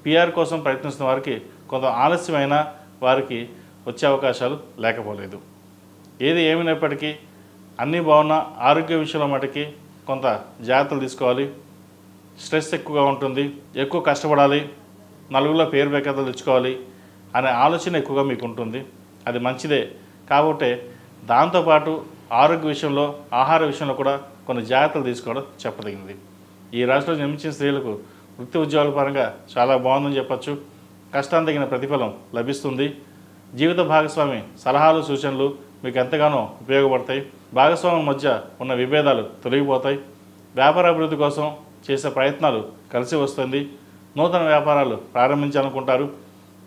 PR కోసం ప్రయత్నిస్తున్న వారికి కొంత ఆలస్యమైన వారికి వచ్చే అవకాశాలు లేకపోలేదు. ఏది ఏమైనప్పటికీ అన్నీ బాగున్నా ఆరోగ్య విషయంలో మటుకి కొంత జాగ్రత్తలు తీసుకోవాలి. స్ట్రెస్ ఎక్కువగా ఉంటుంది, ఎక్కువ కష్టపడాలి, నలుగురిలో పేరు ప్రఖ్యాతలు తెచ్చుకోవాలి అనే ఆలోచన ఎక్కువగా మీకు ఉంటుంది. అది మంచిదే. కాబట్టి దాంతోపాటు ఆరోగ్య విషయంలో, ఆహార విషయంలో కూడా కొన్ని జాగ్రత్తలు తీసుకోవడం చెప్పదగినది. ఈ రాశిలో జన్మించిన స్త్రీలకు వృత్తి ఉద్యోగాల పరంగా చాలా బాగుందని చెప్పచ్చు. కష్టానికి తగిన ప్రతిఫలం లభిస్తుంది. జీవిత భాగస్వామి సలహాలు, సూచనలు మీకు ఎంతగానో ఉపయోగపడతాయి. భాగస్వాముల మధ్య ఉన్న విభేదాలు తొలగిపోతాయి. వ్యాపార అభివృద్ధి కోసం చేసే ప్రయత్నాలు కలిసి వస్తుంది. నూతన వ్యాపారాలు ప్రారంభించాలనుకుంటారు.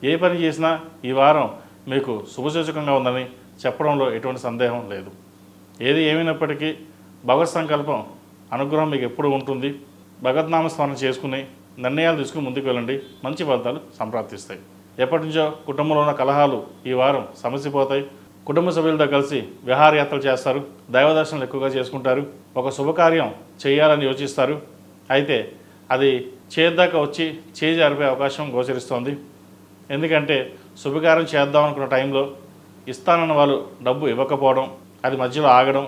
ఏ పని చేసినా ఈ వారం మీకు శుభసూచకంగా ఉందని చెప్పడంలో ఎటువంటి సందేహం లేదు. ఏది ఏమైనప్పటికీ భగవత్ సంకల్పం, అనుగ్రహం మీకు ఎప్పుడు ఉంటుంది. భగవద్నామస్మరణ చేసుకుని నిర్ణయాలు తీసుకుని ముందుకు వెళ్ళండి. మంచి ఫలితాలు సంప్రాప్తిస్తాయి. ఎప్పటి నుంచో కుటుంబంలో ఉన్న కలహాలు ఈ వారం సమసిపోతాయి. కుటుంబ సభ్యులతో కలిసి విహారయాత్రలు చేస్తారు. దైవ దర్శనాలు ఎక్కువగా చేసుకుంటారు. ఒక శుభకార్యం చేయాలని యోచిస్తారు. అయితే అది చేద్దాకా వచ్చి చేయి జరిపే అవకాశం గోచరిస్తోంది. ఎందుకంటే శుభకార్యం చేద్దాం అనుకున్న టైంలో ఇస్తానన్న వాళ్ళు డబ్బు ఇవ్వకపోవడం, అది మధ్యలో ఆగడం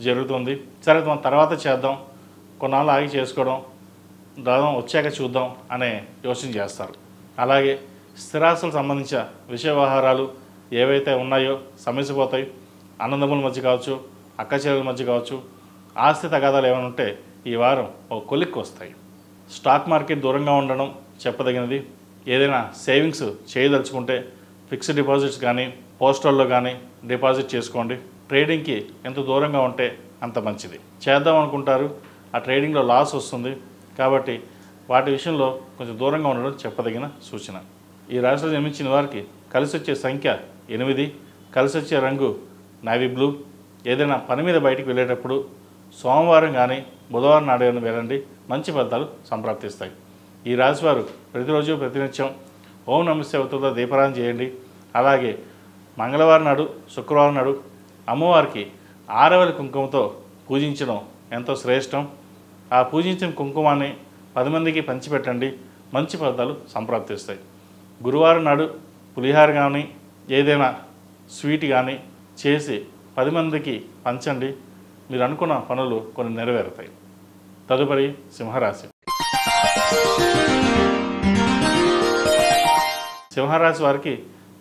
జరుగుతుంది. సరే మనం తర్వాత చేద్దాం, కొన్నాళ్ళు ఆగి చేసుకోవడం, దాదాపు వచ్చాక చూద్దాం అనే యోచన చేస్తారు. అలాగే స్థిరాస్తులకు సంబంధించిన విషయ వ్యవహారాలు ఏవైతే ఉన్నాయో సమసిపోతాయి. అన్నదమ్ముల మధ్య కావచ్చు, అక్క చెల్లెల మధ్య కావచ్చు, ఆస్తి తగాదాలు ఏమైనా ఉంటే ఈ వారం ఒక కొలిక్కి వస్తాయి. స్టాక్ మార్కెట్ దూరంగా ఉండడం చెప్పదగినది. ఏదైనా సేవింగ్స్ చేయదలుచుకుంటే ఫిక్స్డ్ డిపాజిట్స్ కానీ, పోస్టల్లో కానీ డిపాజిట్ చేసుకోండి. ట్రేడింగ్కి ఎంత దూరంగా ఉంటే అంత మంచిది. చేద్దాం అనుకుంటారు, ఆ ట్రేడింగ్లో లాస్ వస్తుంది. కాబట్టి వాటి విషయంలో కొంచెం దూరంగా ఉండడం చెప్పదగిన సూచన. ఈ రాశిలో జన్మించిన వారికి కలిసి వచ్చే సంఖ్య 8, కలిసి వచ్చే రంగు నేవీ బ్లూ. ఏదైనా పని మీద బయటికి వెళ్ళేటప్పుడు సోమవారం కానీ బుధవారం నాడు కానీ వెళ్ళండి. మంచి ఫలితాలు సంప్రాప్తిస్తాయి. ఈ రాశివారు ప్రతిరోజు ప్రతినిత్యం ఓం నమస్తే అవుతుందో దీపారాధన చేయండి. అలాగే మంగళవారం నాడు, శుక్రవారం నాడు అమ్మవారికి ఆరవెల కుంకుమతో పూజించడం ఎంతో శ్రేష్టం. ఆ పూజించిన కుంకుమాన్ని 10 మందికి పంచిపెట్టండి. మంచి ఫలితాలు సంప్రాప్తిస్తాయి. గురువారం నాడు పులిహార కానీ ఏదైనా స్వీట్ కానీ చేసి 10 మందికి పంచండి. మీరు అనుకున్న పనులు కొన్ని నెరవేరుతాయి. తదుపరి సింహరాశి. సింహరాశి వారికి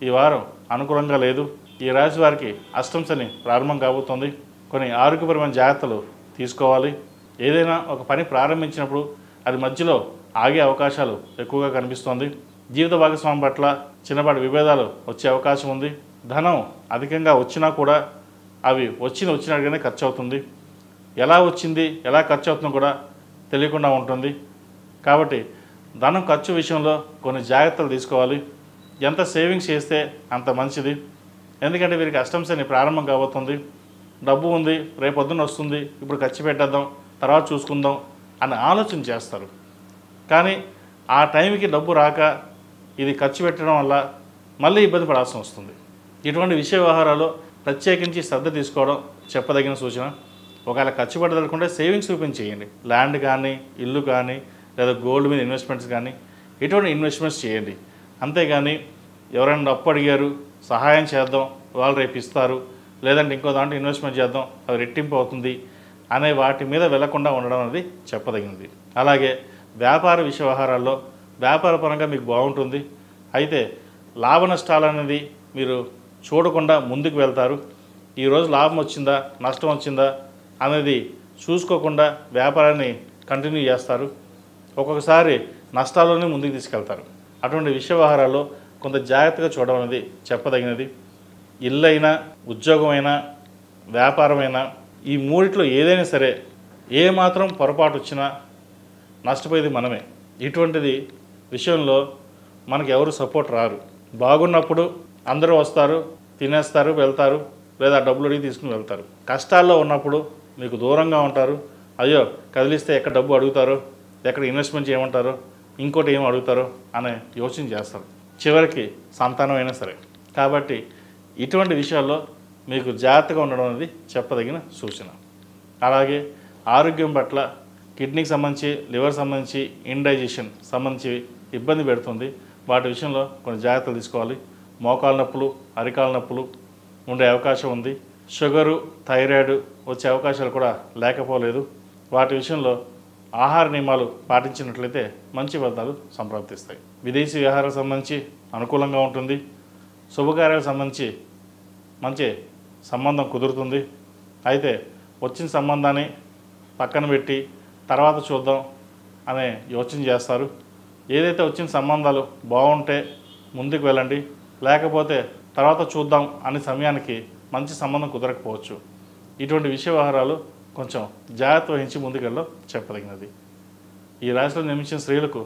ఈ వారం అనుకూలంగా లేదు. ఈ రాశి వారికి అష్టమ శని ప్రారంభం కాబోతోంది. కొన్ని ఆరోగ్యపరమైన జాగ్రత్తలు తీసుకోవాలి. ఏదైనా ఒక పని ప్రారంభించినప్పుడు అది మధ్యలో ఆగే అవకాశాలు ఎక్కువగా కనిపిస్తోంది. జీవిత భాగస్వామి పట్ల చిన్నపాటి విభేదాలు వచ్చే అవకాశం ఉంది. ధనం అధికంగా వచ్చినా కూడా అవి వచ్చినట్టుగానే ఖర్చు అవుతుంది. ఎలా వచ్చింది, ఎలా ఖర్చు అవుతుందో కూడా తెలియకుండా ఉంటుంది. కాబట్టి ధనం ఖర్చు విషయంలో కొన్ని జాగ్రత్తలు తీసుకోవాలి. ఎంత సేవింగ్స్ చేస్తే అంత మంచిది. ఎందుకంటే వీరికి అష్టమ శని ప్రారంభం కాబోతుంది. డబ్బు ఉంది, రేపొద్దున వస్తుంది, ఇప్పుడు ఖర్చు పెట్టేద్దాం, తర్వాత చూసుకుందాం అని ఆలోచన చేస్తారు. కానీ ఆ టైంకి డబ్బు రాక ఇది ఖర్చు పెట్టడం వల్ల మళ్ళీ ఇబ్బంది పడాల్సి వస్తుంది. ఇటువంటి విషయ వ్యవహారాల్లో ప్రత్యేకించి శ్రద్ధ తీసుకోవడం చెప్పదగిన సూచన. ఒకవేళ ఖర్చు పెట్టదలుకుంటే సేవింగ్స్ రూపం చేయండి. ల్యాండ్ కానీ, ఇల్లు కానీ, లేదా గోల్డ్ మీద ఇన్వెస్ట్మెంట్స్ కానీ ఇటువంటి ఇన్వెస్ట్మెంట్స్ చేయండి. అంతేగాని ఎవరైనా అప్పు అడిగారు, సహాయం చేద్దాం, వాళ్ళు రేపు ఇస్తారు, లేదంటే ఇంకో దాంట్లో ఇన్వెస్ట్మెంట్ చేద్దాం, అది రెట్టింపు అవుతుంది అనే వాటి మీద వెళ్లకుండా ఉండడం అనేది చెప్పదగినది. అలాగే వ్యాపార విషయ వ్యవహారాల్లో వ్యాపారపరంగా మీకు బాగుంటుంది. అయితే లాభ నష్టాలు అనేది మీరు చూడకుండా ముందుకు వెళ్తారు. ఈరోజు లాభం వచ్చిందా, నష్టం వచ్చిందా అనేది చూసుకోకుండా వ్యాపారాన్ని కంటిన్యూ చేస్తారు. ఒక్కొక్కసారి నష్టాల్లోనే ముందుకు తీసుకెళ్తారు. అటువంటి విషయ వ్యవహారాల్లో కొంత జాగ్రత్తగా చూడడం అనేది చెప్పదగినది. ఇల్లైనా, ఉద్యోగమైనా, వ్యాపారమైనా ఈ మూడిట్లో ఏదైనా సరే ఏ మాత్రం పొరపాటు వచ్చినా నష్టపోయేది మనమే. ఇటువంటిది విషయంలో మనకు ఎవరు సపోర్ట్ రారు. బాగున్నప్పుడు అందరూ వస్తారు, తినేస్తారు, వెళ్తారు, లేదా డబ్బులు అడిగి తీసుకుని వెళ్తారు. కష్టాల్లో ఉన్నప్పుడు మీకు దూరంగా ఉంటారు. అయ్యో కదిలిస్తే ఎక్కడ డబ్బు అడుగుతారో, ఎక్కడ ఇన్వెస్ట్మెంట్ చేయమంటారో, ఇంకోటి ఏం అడుగుతారో అనే యోచన చేస్తారు, చివరికి సంతానం అయినా సరే. కాబట్టి ఇటువంటి విషయాల్లో మీకు జాగ్రత్తగా ఉండడం అనేది చెప్పదగిన సూచన. అలాగే ఆరోగ్యం పట్ల కిడ్నీకి సంబంధించి, లివర్ సంబంధించి, ఇండైజెషన్ సంబంధించి ఇబ్బంది పెడుతుంది. వాటి విషయంలో కొన్ని జాగ్రత్తలు తీసుకోవాలి. మోకాల నొప్పులు, అరికాల నొప్పులు ఉండే అవకాశం ఉంది. షుగరు, థైరాయిడ్ వచ్చే అవకాశాలు కూడా లేకపోలేదు. వాటి విషయంలో ఆహార నియమాలు పాటించినట్లయితే మంచి ఫలితాలు సంప్రాప్తిస్తాయి. విదేశీ వ్యవహారాలకు సంబంధించి అనుకూలంగా ఉంటుంది. శుభకార్యాలకు సంబంధించి మంచి సంబంధం కుదురుతుంది. అయితే వచ్చిన సంబంధాన్ని పక్కన పెట్టి తర్వాత చూద్దాం అనే యోచన చేస్తారు. ఏదైతే వచ్చిన సంబంధాలు బాగుంటే ముందుకు వెళ్ళండి, లేకపోతే తర్వాత చూద్దాం అనే సమయానికి మంచి సంబంధం కుదరకపోవచ్చు. ఇటువంటి విషయ వ్యవహారాలు కొంచెం జాగ్రత్త వహించి ముందుకెళ్ళడం చెప్పదగినది. ఈ రాశిలో జన్మించిన స్త్రీలకు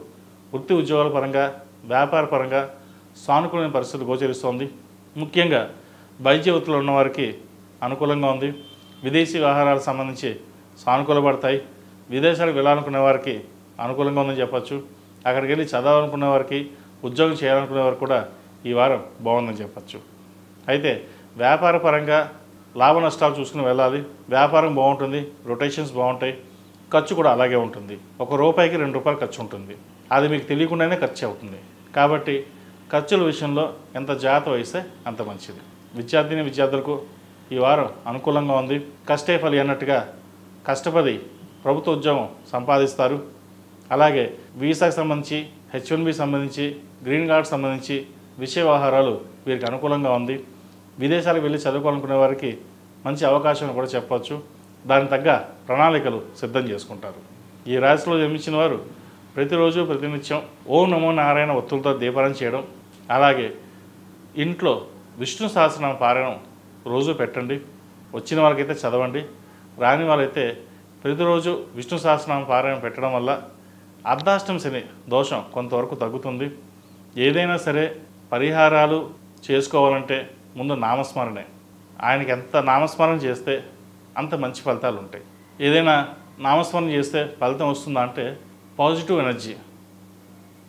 వృత్తి ఉద్యోగాల పరంగా, వ్యాపార పరంగా సానుకూలమైన పరిస్థితులు గోచరిస్తోంది. ముఖ్యంగా వైద్య వృత్తిలో ఉన్నవారికి అనుకూలంగా ఉంది. విదేశీ వ్యవహారాలకు సంబంధించి సానుకూలపడతాయి. విదేశాలకు వెళ్ళాలనుకునే వారికి అనుకూలంగా ఉందని చెప్పచ్చు. అక్కడికి వెళ్ళి చదవాలనుకునే వారికి, ఉద్యోగం చేయాలనుకునే వారికి కూడా ఈ వారం బాగుందని చెప్పచ్చు. అయితే వ్యాపార పరంగా లాభ నష్టాలు చూసుకుని వెళ్ళాలి. వ్యాపారం బాగుంటుంది, రొటేషన్స్ బాగుంటాయి, ఖర్చు కూడా అలాగే ఉంటుంది. ₹1కి ₹2 ఖర్చు ఉంటుంది. అది మీకు తెలియకుండానే ఖర్చు అవుతుంది. కాబట్టి ఖర్చుల విషయంలో ఎంత జాగ్రత్త వహిస్తే అంత మంచిది. విద్యార్థులకు ఈ వారం అనుకూలంగా ఉంది. కష్టే ఫలి అన్నట్టుగా కష్టపడి ప్రభుత్వ ఉద్యోగం సంపాదిస్తారు. అలాగే వీసాకు సంబంధించి, H1B సంబంధించి, గ్రీన్ కార్డ్ సంబంధించి విషయ వ్యవహారాలు వీరికి అనుకూలంగా ఉంది. విదేశాలకు వెళ్ళి చదువుకోవాలనుకునే వారికి మంచి అవకాశం కూడా చెప్పవచ్చు. దానికి తగ్గ ప్రణాళికలు సిద్ధం చేసుకుంటారు. ఈ రాశిలో జన్మించిన వారు ప్రతిరోజు ప్రతినిత్యం ఓం నమో నారాయణ ఒత్తులతో దీపారాధన చేయడం, అలాగే ఇంట్లో విష్ణు సహస్రనామ పారాయణం రోజు పెట్టండి. వచ్చిన వాళ్ళకైతే చదవండి, రాని వాళ్ళైతే ప్రతిరోజు విష్ణు సహస్రనామ పారాయణం పెట్టడం వల్ల అర్ధాష్టమ శని దోషం కొంతవరకు తగ్గుతుంది. ఏదైనా సరే పరిహారాలు చేసుకోవాలంటే ముందు నామస్మరణే. ఆయనకి ఎంత నామస్మరణ చేస్తే అంత మంచి ఫలితాలు ఉంటాయి. ఏదైనా నామస్మరణ చేస్తే ఫలితం వస్తుందా అంటే పాజిటివ్ ఎనర్జీ.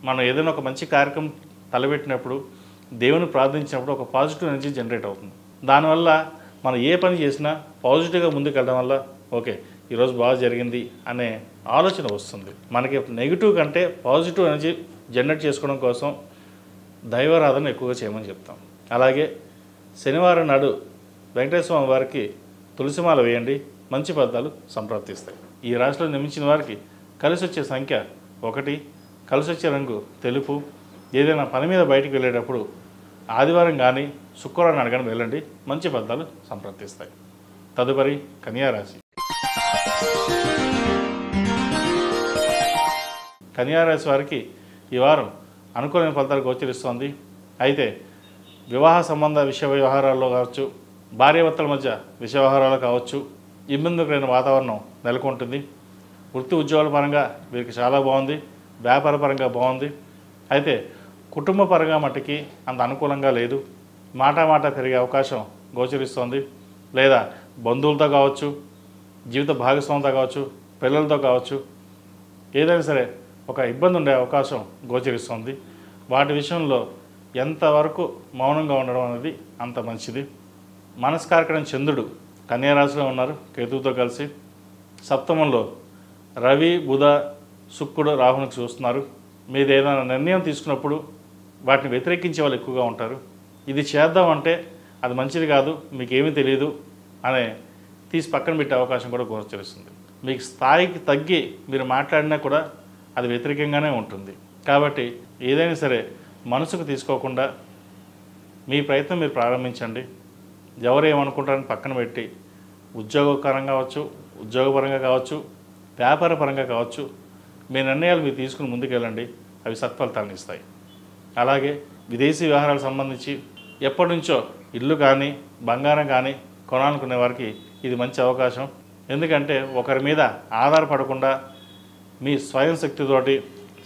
మనం ఏదైనా ఒక మంచి కార్యక్రమం తలపెట్టినప్పుడు, దేవుని ప్రార్థించినప్పుడు ఒక పాజిటివ్ ఎనర్జీ జనరేట్ అవుతుంది. దానివల్ల మనం ఏ పని చేసినా పాజిటివ్గా ముందుకు వెళ్ళడం వల్ల ఓకే ఈరోజు బాగా జరిగింది అనే ఆలోచన వస్తుంది. మనకి నెగిటివ్ కంటే పాజిటివ్ ఎనర్జీ జనరేట్ చేసుకోవడం కోసం దైవారాధన ఎక్కువగా చేయమని చెప్తాం. అలాగే శనివారం నాడు వెంకటేశ్వర స్వామి వారికి తులసిమాల వేయండి, మంచి ఫలితాలు సంప్రాప్తిస్తాయి. ఈ రాశిలో జన్మించిన వారికి కలిసి వచ్చే సంఖ్య 1, కలిసి వచ్చే రంగు తెలుపు. ఏదైనా పని మీద బయటికి వెళ్ళేటప్పుడు ఆదివారం కానీ శుక్రవారం నాడు కానీ వెళ్ళండి, మంచి ఫలితాలు సంప్రాప్తిస్తాయి. తదుపరి కన్యా రాశి. కన్యా రాశి వారికి ఈ వారం అనుకూలమైన ఫలితాలు గోచరిస్తోంది. అయితే వివాహ సంబంధ విషయ వ్యవహారాల్లో కావచ్చు, భార్యాభర్తల మధ్య విషయ వ్యవహారాలు కావచ్చు, ఇబ్బందికరమైన వాతావరణం నెలకొంటుంది. వృత్తి ఉద్యోగాల పరంగా వీరికి చాలా బాగుంది, వ్యాపార పరంగా బాగుంది. అయితే కుటుంబ పరంగా మట్టుకి అంత అనుకూలంగా లేదు. మాట పెరిగే అవకాశం గోచరిస్తోంది. లేదా బంధువులతో కావచ్చు, జీవిత భాగస్వామితో కావచ్చు, పిల్లలతో కావచ్చు, ఏదైనా సరే ఒక ఇబ్బంది ఉండే అవకాశం గోచరిస్తుంది. వాటి విషయంలో ఎంతవరకు మౌనంగా ఉండడం అనేది అంత మంచిది. మనస్కారకరం చంద్రుడు కన్యా రాశిలో ఉన్నారు కేతువుతో కలిసి. సప్తమంలో రవి, బుధ, శుక్రుడు రాహునికి చూస్తున్నారు. మీరు ఏదైనా నిర్ణయం తీసుకున్నప్పుడు వాటిని వ్యతిరేకించే వాళ్ళు ఎక్కువగా ఉంటారు. ఇది చేద్దామంటే అది మంచిది కాదు, మీకేమీ తెలియదు అనే తీసి పక్కన పెట్టే అవకాశం కూడా గోచరిస్తుంది. మీకు స్థాయికి తగ్గి మీరు మాట్లాడినా కూడా అది వ్యతిరేకంగానే ఉంటుంది. కాబట్టి ఏదైనా సరే మనసుకు తీసుకోకుండా మీ ప్రయత్నం మీరు ప్రారంభించండి. ఎవరు ఏమనుకుంటారని పక్కన పెట్టి ఉద్యోగపరంగా కావచ్చు, ఉద్యోగపరంగా కావచ్చు, వ్యాపార పరంగా కావచ్చు, మీ నిర్ణయాలు మీరు తీసుకుని ముందుకెళ్ళండి. అవి సత్ఫలితాలను ఇస్తాయి. అలాగే విదేశీ వ్యవహారాలకు సంబంధించి ఎప్పటి నుంచో ఇల్లు కానీ బంగారం కానీ కొనాలనుకునే వారికి ఇది మంచి అవకాశం. ఎందుకంటే ఒకరి మీద ఆధారపడకుండా మీ స్వయం శక్తితోటి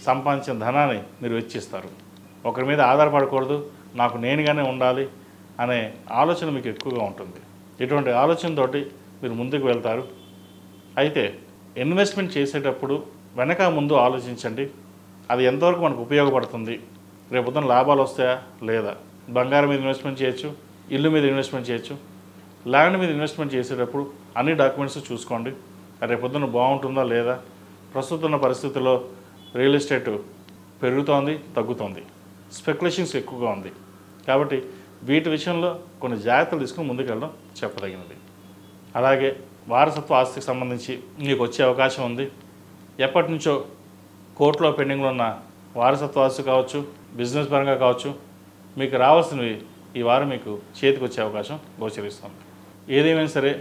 సంపాదించిన ధనాన్ని మీరు వెచ్చిస్తారు. ఒకరి మీద ఆధారపడకూడదు, నాకు నేనుగానే ఉండాలి అనే ఆలోచన మీకు ఎక్కువగా ఉంటుంది. ఇటువంటి ఆలోచనతోటి మీరు ముందుకు వెళ్తారు. అయితే ఇన్వెస్ట్మెంట్ చేసేటప్పుడు వెనక ముందు ఆలోచించండి, అది ఎంతవరకు మనకు ఉపయోగపడుతుంది, రేపొద్దున లాభాలు వస్తాయా లేదా. బంగారం మీద ఇన్వెస్ట్మెంట్ చేయొచ్చు, ఇల్లు మీద ఇన్వెస్ట్మెంట్ చేయొచ్చు. ల్యాండ్ మీద ఇన్వెస్ట్మెంట్ చేసేటప్పుడు అన్ని డాక్యుమెంట్స్ చూసుకోండి, రేపొద్దున బాగుంటుందా లేదా. ప్రస్తుతం ఉన్న పరిస్థితుల్లో రియల్ ఎస్టేట్ పెరుగుతోంది, తగ్గుతోంది, స్పెక్యులేషన్స్ ఎక్కువగా ఉంది. కాబట్టి వీటి విషయంలో కొన్ని జాగ్రత్తలు తీసుకుని ముందుకెళ్ళడం చెప్పదగినది. అలాగే వారసత్వ ఆస్తికి సంబంధించి మీకు వచ్చే అవకాశం ఉంది. ఎప్పటి నుంచో కోర్టులో పెండింగ్లో ఉన్న వారసత్వ ఆస్తి కావచ్చు, బిజినెస్ పరంగా కావచ్చు, మీకు రావాల్సినవి ఈ వారం మీకు చేతికి వచ్చే అవకాశం గోచరిస్తుంది. ఏదేమైనా సరే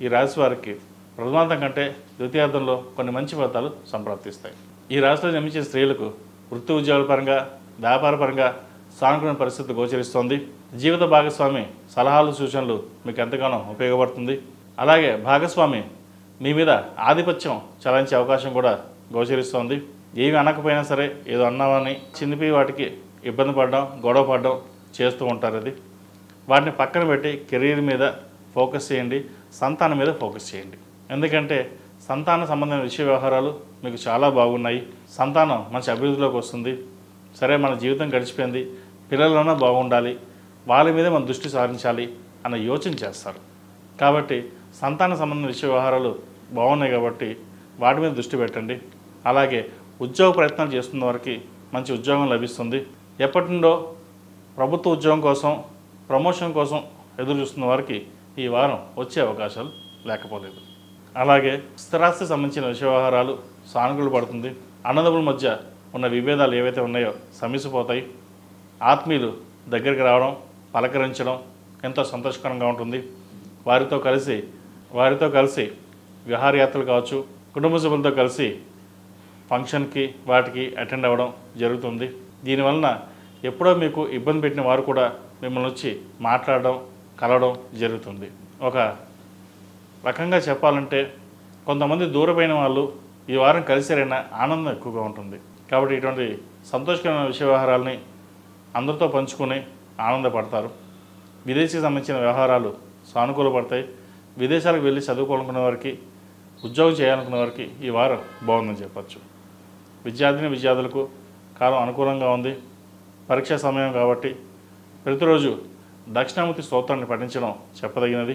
ఈ రాశి వారికి ప్రథమార్థం కంటే ద్వితీయార్థంలో కొన్ని మంచి ఫలితాలు సంప్రాప్తిస్తాయి. ఈ రాశిలో జన్మించే స్త్రీలకు వృత్తి ఉద్యోగాల పరంగా, వ్యాపార పరంగా సానుకూల పరిస్థితి గోచరిస్తోంది. జీవిత భాగస్వామి సలహాలు, సూచనలు మీకు ఎంతగానో ఉపయోగపడుతుంది. అలాగే భాగస్వామి మీ మీద ఆధిపత్యం చలాయించే అవకాశం కూడా గోచరిస్తోంది. ఏమి అనకపోయినా సరే ఏదో అన్నామని చిన్నపి వాటికి ఇబ్బంది పడడం, గొడవ పడడం చేస్తూ ఉంటారు. అది వాటిని పక్కన పెట్టి కెరీర్ మీద ఫోకస్ చేయండి, సంతానం మీద ఫోకస్ చేయండి. ఎందుకంటే సంతాన సంబంధమైన విషయ వ్యవహారాలు మీకు చాలా బాగున్నాయి. సంతానం మంచి అభివృద్ధిలోకి వస్తుంది. సరే, మన జీవితం గడిచిపోయింది, పిల్లలన్నా బాగుండాలి, వాళ్ళ మీదే మన దృష్టి సారించాలి అన్న యోచన చేస్తారు. కాబట్టి సంతాన సంబంధమైన విషయ వ్యవహారాలు బాగున్నాయి కాబట్టి వాటి మీద దృష్టి పెట్టండి. అలాగే ఉద్యోగ ప్రయత్నాలు చేస్తున్న వారికి మంచి ఉద్యోగం లభిస్తుంది. ఎప్పటి నుండో ప్రభుత్వ ఉద్యోగం కోసం, ప్రమోషన్ కోసం ఎదురు చూస్తున్న వారికి ఈ వారం వచ్చే అవకాశాలు లేకపోలేదు. అలాగే స్థిరాస్తి సంబంధించిన విషయ వ్యవహారాలు సానుకూల పడుతుంది. అన్నదమ్ముల మధ్య ఉన్న విభేదాలు ఏవైతే ఉన్నాయో సమసిపోతాయి. ఆత్మీయులు దగ్గరికి రావడం, పలకరించడం ఎంతో సంతోషకరంగా ఉంటుంది. వారితో కలిసి విహారయాత్రలు కావచ్చు, కుటుంబ సభ్యులతో కలిసి ఫంక్షన్కి వాటికి అటెండ్ అవ్వడం జరుగుతుంది. దీనివలన ఎప్పుడో మీకు ఇబ్బంది పెట్టిన వారు కూడా మిమ్మల్ని వచ్చి మాట్లాడడం, కలవడం జరుగుతుంది. ఒక రకంగా చెప్పాలంటే కొంతమంది దూరమైన వాళ్ళు ఈ వారం కలిసారైనా ఆనందం ఎక్కువగా ఉంటుంది. కాబట్టి ఇటువంటి సంతోషకరమైన విషయ వ్యవహారాలని అందరితో పంచుకొని ఆనందపడతారు. విదేశీకి సంబంధించిన వ్యవహారాలు సానుకూల పడతాయి. విదేశాలకు వెళ్ళి చదువుకోవాలనుకున్న వారికి, ఉద్యోగం చేయాలనుకున్న వారికి ఈ వారం బాగుందని చెప్పచ్చు. విద్యార్థులకు కాలం అనుకూలంగా ఉంది. పరీక్షా సమయం కాబట్టి ప్రతిరోజు దక్షిణామూర్తి స్తోత్రాన్ని పఠించడం చెప్పదగినది.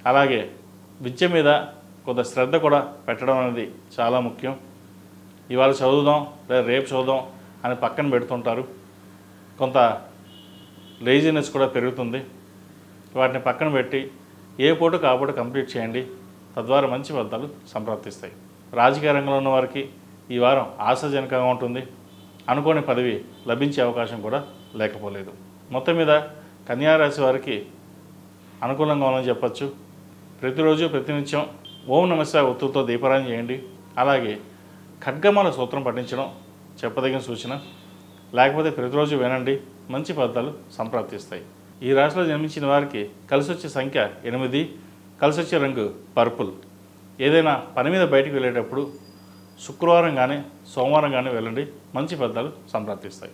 అలాగే విద్య మీద కొంత శ్రద్ధ కూడా పెట్టడం అనేది చాలా ముఖ్యం. ఇవాళ చదువుదాం లేదా రేపు చదువుదాం అని పక్కన పెడుతుంటారు. కొంత లేజినెస్ కూడా పెరుగుతుంది. వాటిని పక్కన పెట్టి ఏ పూట కాపూట కంప్లీట్ చేయండి. తద్వారా మంచి ఫలితాలు సంప్రాప్తిస్తాయి. రాజకీయ రంగంలో ఉన్న వారికి ఈ వారం ఆశాజనకంగా ఉంటుంది. అనుకోని పదవి లభించే అవకాశం కూడా లేకపోలేదు. మొత్తం మీద కన్యారాశి వారికి అనుకూలంగా ఉందని చెప్పచ్చు. ప్రతిరోజు ప్రతినిత్యం ఓం నమఃశివాయ ఒత్తులతో దీపారాధన చేయండి. అలాగే ఖడ్గమాల సూత్రం పఠించడం చెప్పదగిన సూచన. లేకపోతే ప్రతిరోజు వినండి, మంచి ఫలితాలు సంప్రాప్తిస్తాయి. ఈ రాశిలో జన్మించిన వారికి కలిసి వచ్చే సంఖ్య 8, కలిసి వచ్చే రంగు పర్పుల్. ఏదైనా పని మీద బయటికి వెళ్ళేటప్పుడు శుక్రవారం కానీ సోమవారం కానీ వెళ్ళండి, మంచి ఫలితాలు సంప్రాప్తిస్తాయి.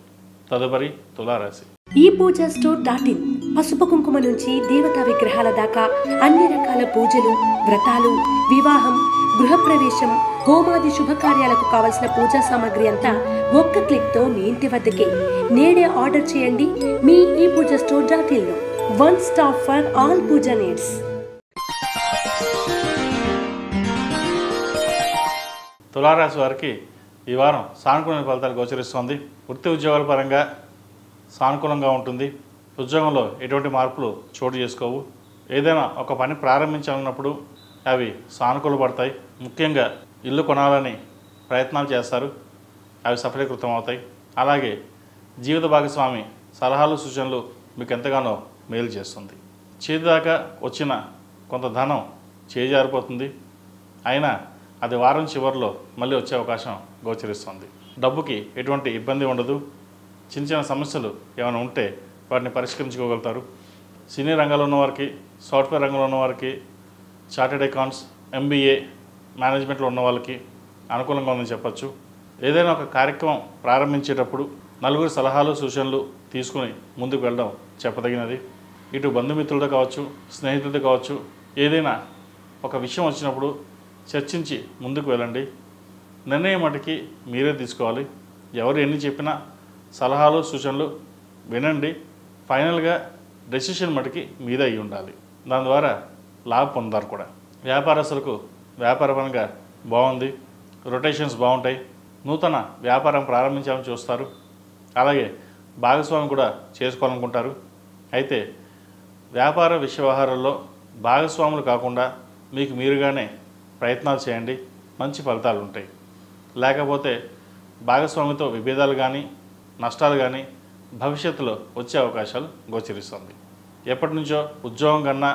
తదుపరి తులారాశి. ఈ పూజా స్టోర్.in పసుపు కుంకుమ నుంచి దేవతా విగ్రహాల దాకా అన్ని రకాల పూజలు, వ్రతాలు, వివాహం, గృహప్రవేశం, హోమాది శుభకార్యాలకు కావలసిన పూజా సామాగ్రి అంతా ఒక్క క్లిక్తో మీ ఇంటి వద్దకే. నేడే ఆర్డర్ చేయండి మీ ఈ పూజా స్టోర్.in లో. One stop for all puja needs. తులారాశి వారికి ఈ వారం సానుకూల ఫలితాలు గోచరిస్తోంది. వృత్తి ఉద్యోగాల పరంగా సానుకూలంగా ఉంటుంది. ఉద్యోగంలో ఎటువంటి మార్పులు చోటు చేసుకోవు. ఏదైనా ఒక పని ప్రారంభించాలన్నప్పుడు అవి సానుకూల పడతాయి. ముఖ్యంగా ఇల్లు కొనాలని ప్రయత్నాలు చేస్తారు, అవి సఫలీకృతం అవుతాయి. అలాగే జీవిత భాగస్వామి సలహాలు, సూచనలు మీకు ఎంతగానో మేలు చేస్తుంది. చేతి దాకా వచ్చిన కొంత ధనం చేజారిపోతుంది. అయినా అది వారం చివరిలో మళ్ళీ వచ్చే అవకాశం గోచరిస్తుంది. డబ్బుకి ఎటువంటి ఇబ్బంది ఉండదు. చిన్న చిన్న సమస్యలు ఏమైనా ఉంటే వాటిని పరిష్కరించుకోగలుగుతారు. సినీ రంగంలో ఉన్నవారికి, సాఫ్ట్వేర్ రంగంలో ఉన్నవారికి, చార్టెడ్ అకౌంట్స్, MBA మేనేజ్మెంట్లో ఉన్న వాళ్ళకి అనుకూలంగా ఉందని చెప్పచ్చు. ఏదైనా ఒక కార్యక్రమం ప్రారంభించేటప్పుడు నలుగురు సలహాలు సూచనలు తీసుకుని ముందుకు వెళ్ళడం చెప్పదగినది. ఇటు బంధుమిత్రులతో కావచ్చు, స్నేహితులతో కావచ్చు, ఏదైనా ఒక విషయం వచ్చినప్పుడు చర్చించి ముందుకు వెళ్ళండి. నిర్ణయం మటుకి మీరే తీసుకోవాలి. ఎవరు ఎన్ని చెప్పినా సలహాలు సూచనలు వినండి. ఫైనల్గా డెసిషన్ మటుకి మీదే అయి ఉండాలి. దాని ద్వారా లాభం పొందారు కూడా. వ్యాపారస్తులకు వ్యాపారపరంగా బాగుంది. రొటేషన్స్ బాగుంటాయి. నూతన వ్యాపారం ప్రారంభించాలని చూస్తారు. అలాగే భాగస్వామి కూడా చేసుకోవాలనుకుంటారు. అయితే వ్యాపార వ్యవహారాల్లో భాగస్వాములు కాకుండా మీకు మీరుగానే ప్రయత్నాలు చేయండి. మంచి ఫలితాలు ఉంటాయి. లేకపోతే భాగస్వామితో విభేదాలు కానీ నష్టాలు కానీ భవిష్యత్తులో వచ్చే అవకాశాలు గోచరిస్తుంది. ఎప్పటి నుంచో ఉద్యోగం కన్నా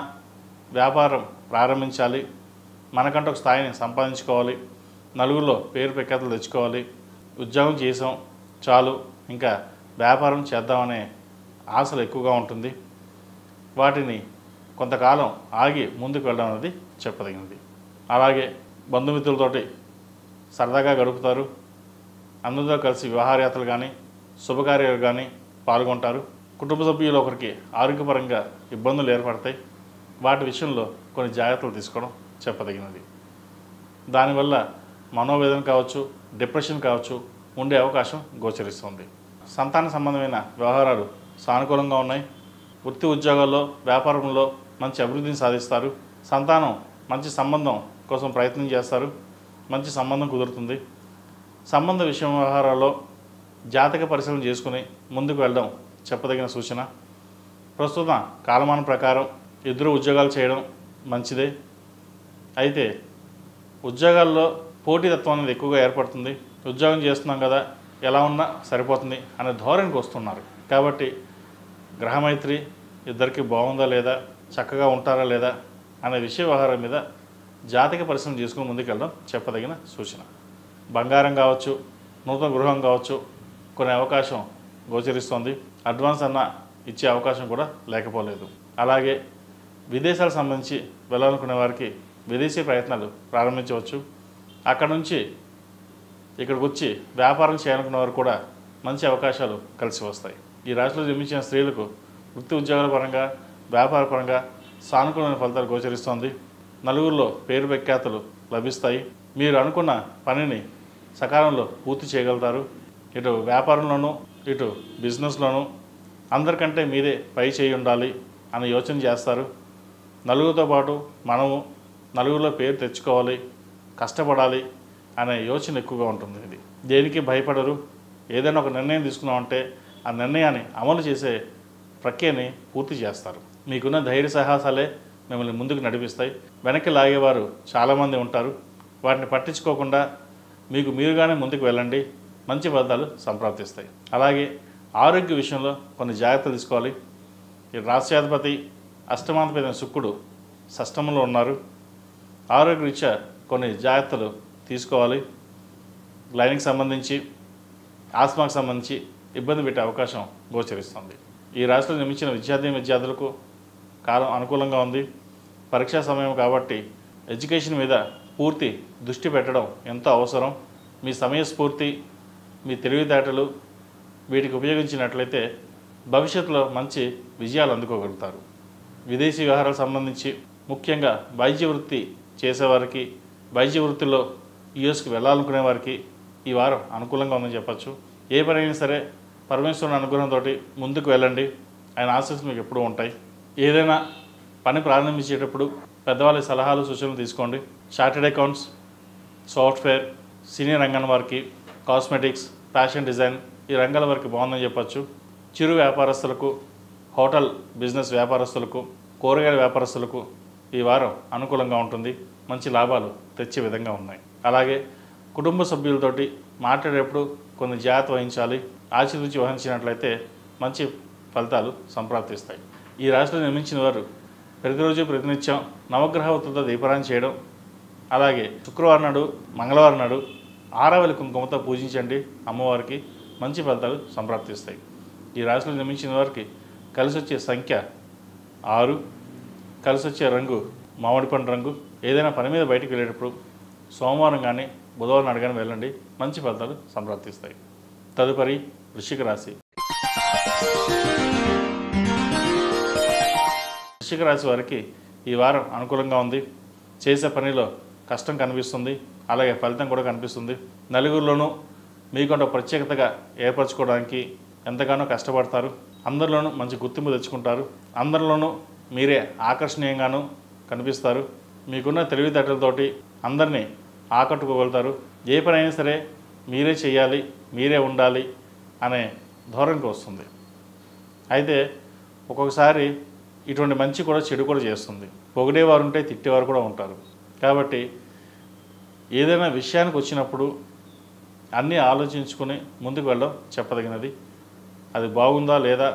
వ్యాపారం ప్రారంభించాలి, మనకంటూ ఒక స్థాయిని సంపాదించుకోవాలి, నలుగురిలో పేరు ప్రఖ్యాతులు తెచ్చుకోవాలి, ఉద్యోగం చేసాం చాలు ఇంకా వ్యాపారం చేద్దామనే ఆశలు ఎక్కువగా ఉంటుంది. వాటిని కొంతకాలం ఆగి ముందుకు వెళ్ళడం అనేది చెప్పదగినది. అలాగే బంధుమిత్రులతోటి సరదాగా గడుపుతారు. అందరితో కలిసి వివాహయాత్రలు కానీ శుభకార్యాలు కానీ పాల్గొంటారు. కుటుంబ సభ్యులు ఒకరికి ఆరోగ్యపరంగా ఇబ్బందులు ఏర్పడతాయి. వాటి విషయంలో కొన్ని జాగ్రత్తలు తీసుకోవడం చెప్పదగినది. దానివల్ల మనోవేదన కావచ్చు, డిప్రెషన్ కావచ్చు ఉండే అవకాశం గోచరిస్తుంది. సంతాన సంబంధమైన వ్యవహారాలు సానుకూలంగా ఉన్నాయి. వృత్తి ఉద్యోగాల్లో వ్యాపారంలో మంచి అభివృద్ధిని సాధిస్తారు. సంతానం మంచి సంబంధం కోసం ప్రయత్నం చేస్తారు. మంచి సంబంధం కుదురుతుంది. సంబంధ విషయ వ్యవహారాల్లో జాతక పరిశీలన చేసుకుని ముందుకు వెళ్ళడం చెప్పదగిన సూచన. ప్రస్తుతం కాలమానం ప్రకారం ఇద్దరు ఉద్యోగాలు చేయడం మంచిదే. అయితే ఉద్యోగాల్లో పోటీతత్వం అనేది ఎక్కువగా ఏర్పడుతుంది. ఉద్యోగం చేస్తున్నాం కదా, ఎలా ఉన్నా సరిపోతుంది అనే ధోరణికి వస్తున్నారు. కాబట్టి గ్రహమైత్రి ఇద్దరికి బాగుందా లేదా, చక్కగా ఉంటారా లేదా అనే విషయ వ్యవహారం మీద జాతక పరిశీలన చేసుకుని ముందుకు వెళ్ళడం చెప్పదగిన సూచన. బంగారం కావచ్చు, నూతన గృహం కావచ్చు కొనే అవకాశం గోచరిస్తోంది. అడ్వాన్స్ అన్న ఇచ్చే అవకాశం కూడా లేకపోలేదు. అలాగే విదేశాలకు సంబంధించి వెళ్ళాలనుకునే వారికి విదేశీ ప్రయత్నాలు ప్రారంభించవచ్చు. అక్కడ నుంచి ఇక్కడికి వచ్చి వ్యాపారం చేయాలనుకున్న వారు కూడా మంచి అవకాశాలు కలిసి వస్తాయి. ఈ రాశిలో జన్మించిన స్త్రీలకు వృత్తి ఉద్యోగాల పరంగా వ్యాపార పరంగా సానుకూలమైన ఫలితాలు గోచరిస్తోంది. నలుగురిలో పేరు ప్రఖ్యాతులు లభిస్తాయి. మీరు అనుకున్న పనిని సకాలంలో పూర్తి చేయగలుగుతారు. ఇటు వ్యాపారంలోనూ ఇటు బిజినెస్లోనూ అందరికంటే మీరే పై చేయి ఉండాలి అని యోచన చేస్తారు. నలుగురితో పాటు మనము నలుగురిలో పేరు తెచ్చుకోవాలి, కష్టపడాలి అనే యోచన ఎక్కువగా ఉంటుంది. ఇది దేనికి భయపడరు. ఏదైనా ఒక నిర్ణయం తీసుకున్నామంటే ఆ నిర్ణయాన్ని అమలు చేసే ప్రక్రియని పూర్తి చేస్తారు. మీకున్న ధైర్య సాహసాలే మిమ్మల్ని ముందుకు నడిపిస్తాయి. వెనక్కి లాగేవారు చాలామంది ఉంటారు. వాటిని పట్టించుకోకుండా మీకు మీరుగానే ముందుకు వెళ్ళండి. మంచి ఫలితాలు సంప్రాప్తిస్తాయి. అలాగే ఆరోగ్య విషయంలో కొన్ని జాగ్రత్తలు తీసుకోవాలి. ఈ రాష్ట్రాధిపతి అష్టమాధిపతి శుక్రుడు షష్టమంలో ఉన్నారు. ఆరోగ్యరీత్యా కొన్ని జాగ్రత్తలు తీసుకోవాలి. లైన్కి సంబంధించి ఆస్మాకు సంబంధించి ఇబ్బంది పెట్టే అవకాశం గోచరిస్తుంది. ఈ రాశిలో జన్మించిన విద్యార్థులకు కాలం అనుకూలంగా ఉంది. పరీక్షా సమయం కాబట్టి ఎడ్యుకేషన్ మీద పూర్తి దృష్టి పెట్టడం ఎంతో అవసరం. మీ సమయస్ఫూర్తి, మీ తెలివితేటలు వీటికి ఉపయోగించినట్లయితే భవిష్యత్తులో మంచి విజయాలు అందుకోగలుగుతారు. విదేశీ వ్యవహారాలకు సంబంధించి ముఖ్యంగా వైద్య వృత్తి చేసేవారికి, వైద్య వృత్తిలో యుఎస్కి వెళ్ళాలనుకునే వారికి ఈ వారం అనుకూలంగా ఉందని చెప్పచ్చు. ఏ పనైనా సరే పరమేశ్వరుని అనుగ్రహంతో ముందుకు వెళ్ళండి. ఆయన ఆశీస్సులు మీకు ఎప్పుడూ ఉంటాయి. ఏదైనా పని ప్రారంభించేటప్పుడు పెద్దవాళ్ళ సలహాలు సూచనలు తీసుకోండి. చార్టెడ్ అకౌంట్స్, సాఫ్ట్వేర్, సీనియర్ రంగం వారికి, కాస్మెటిక్స్, ఫ్యాషన్ డిజైన్ ఈ రంగాల వారికి బాగుందని చెప్పచ్చు. చిరు వ్యాపారస్తులకు, హోటల్ బిజినెస్ వ్యాపారస్తులకు, కూరగాయల వ్యాపారస్తులకు ఈ వారం అనుకూలంగా ఉంటుంది. మంచి లాభాలు తెచ్చే విధంగా ఉన్నాయి. అలాగే కుటుంబ సభ్యులతోటి మాట్లాడేటప్పుడు కొన్ని జాగ్రత్త వహించాలి. ఆచితూచి వహించినట్లయితే మంచి ఫలితాలు సంప్రాప్తిస్తాయి. ఈ రాశిలో నిర్మించిన వారు ప్రతిరోజు ప్రతినిత్యం నవగ్రహ వృత్తులతో దీపారాయణ చేయడం, అలాగే శుక్రవారం నాడు, మంగళవారం నాడు ఆరవెల కుంకుమతో పూజించండి. అమ్మవారికి మంచి ఫలితాలు సంప్రాప్తిస్తాయి. ఈ రాశిలో నిర్మించిన వారికి కలిసి వచ్చే సంఖ్య 6, కలిసి వచ్చే రంగు మామిడి పండు రంగు. ఏదైనా పని మీద బయటికి వెళ్ళేటప్పుడు సోమవారం కానీ బుధవారం నాడు కానీ వెళ్ళండి, మంచి ఫలితాలు సంప్రాప్తిస్తాయి. తదుపరి వృశ్చిక రాశి. వృశ్చిక రాశి వారికి ఈ వారం అనుకూలంగా ఉంది. చేసే పనిలో కష్టం కనిపిస్తుంది, అలాగే ఫలితం కూడా కనిపిస్తుంది. నలుగురిలోనూ మీకంటూ ప్రత్యేకతగా ఏర్పరచుకోవడానికి ఎంతగానో కష్టపడతారు. అందరిలోనూ మంచి గుర్తింపు తెచ్చుకుంటారు. అందరిలోనూ మీరే ఆకర్షణీయంగానూ కనిపిస్తారు. మీకున్న తెలివితేటలతోటి అందరినీ ఆకట్టుకోగలుగుతారు. ఏ పని అయినా సరే మీరే చేయాలి, మీరే ఉండాలి అనే ధోరణికి వస్తుంది. అయితే ఒక్కొక్కసారి ఇటువంటి మంచి కూడా చెడు కూడా చేస్తుంది. పొగిడేవారు ఉంటే తిట్టేవారు కూడా ఉంటారు. కాబట్టి ఏదైనా విషయానికి వచ్చినప్పుడు అన్నీ ఆలోచించుకొని ముందుకు వెళ్ళడం చెప్పదగినది. అది బాగుందా లేదా,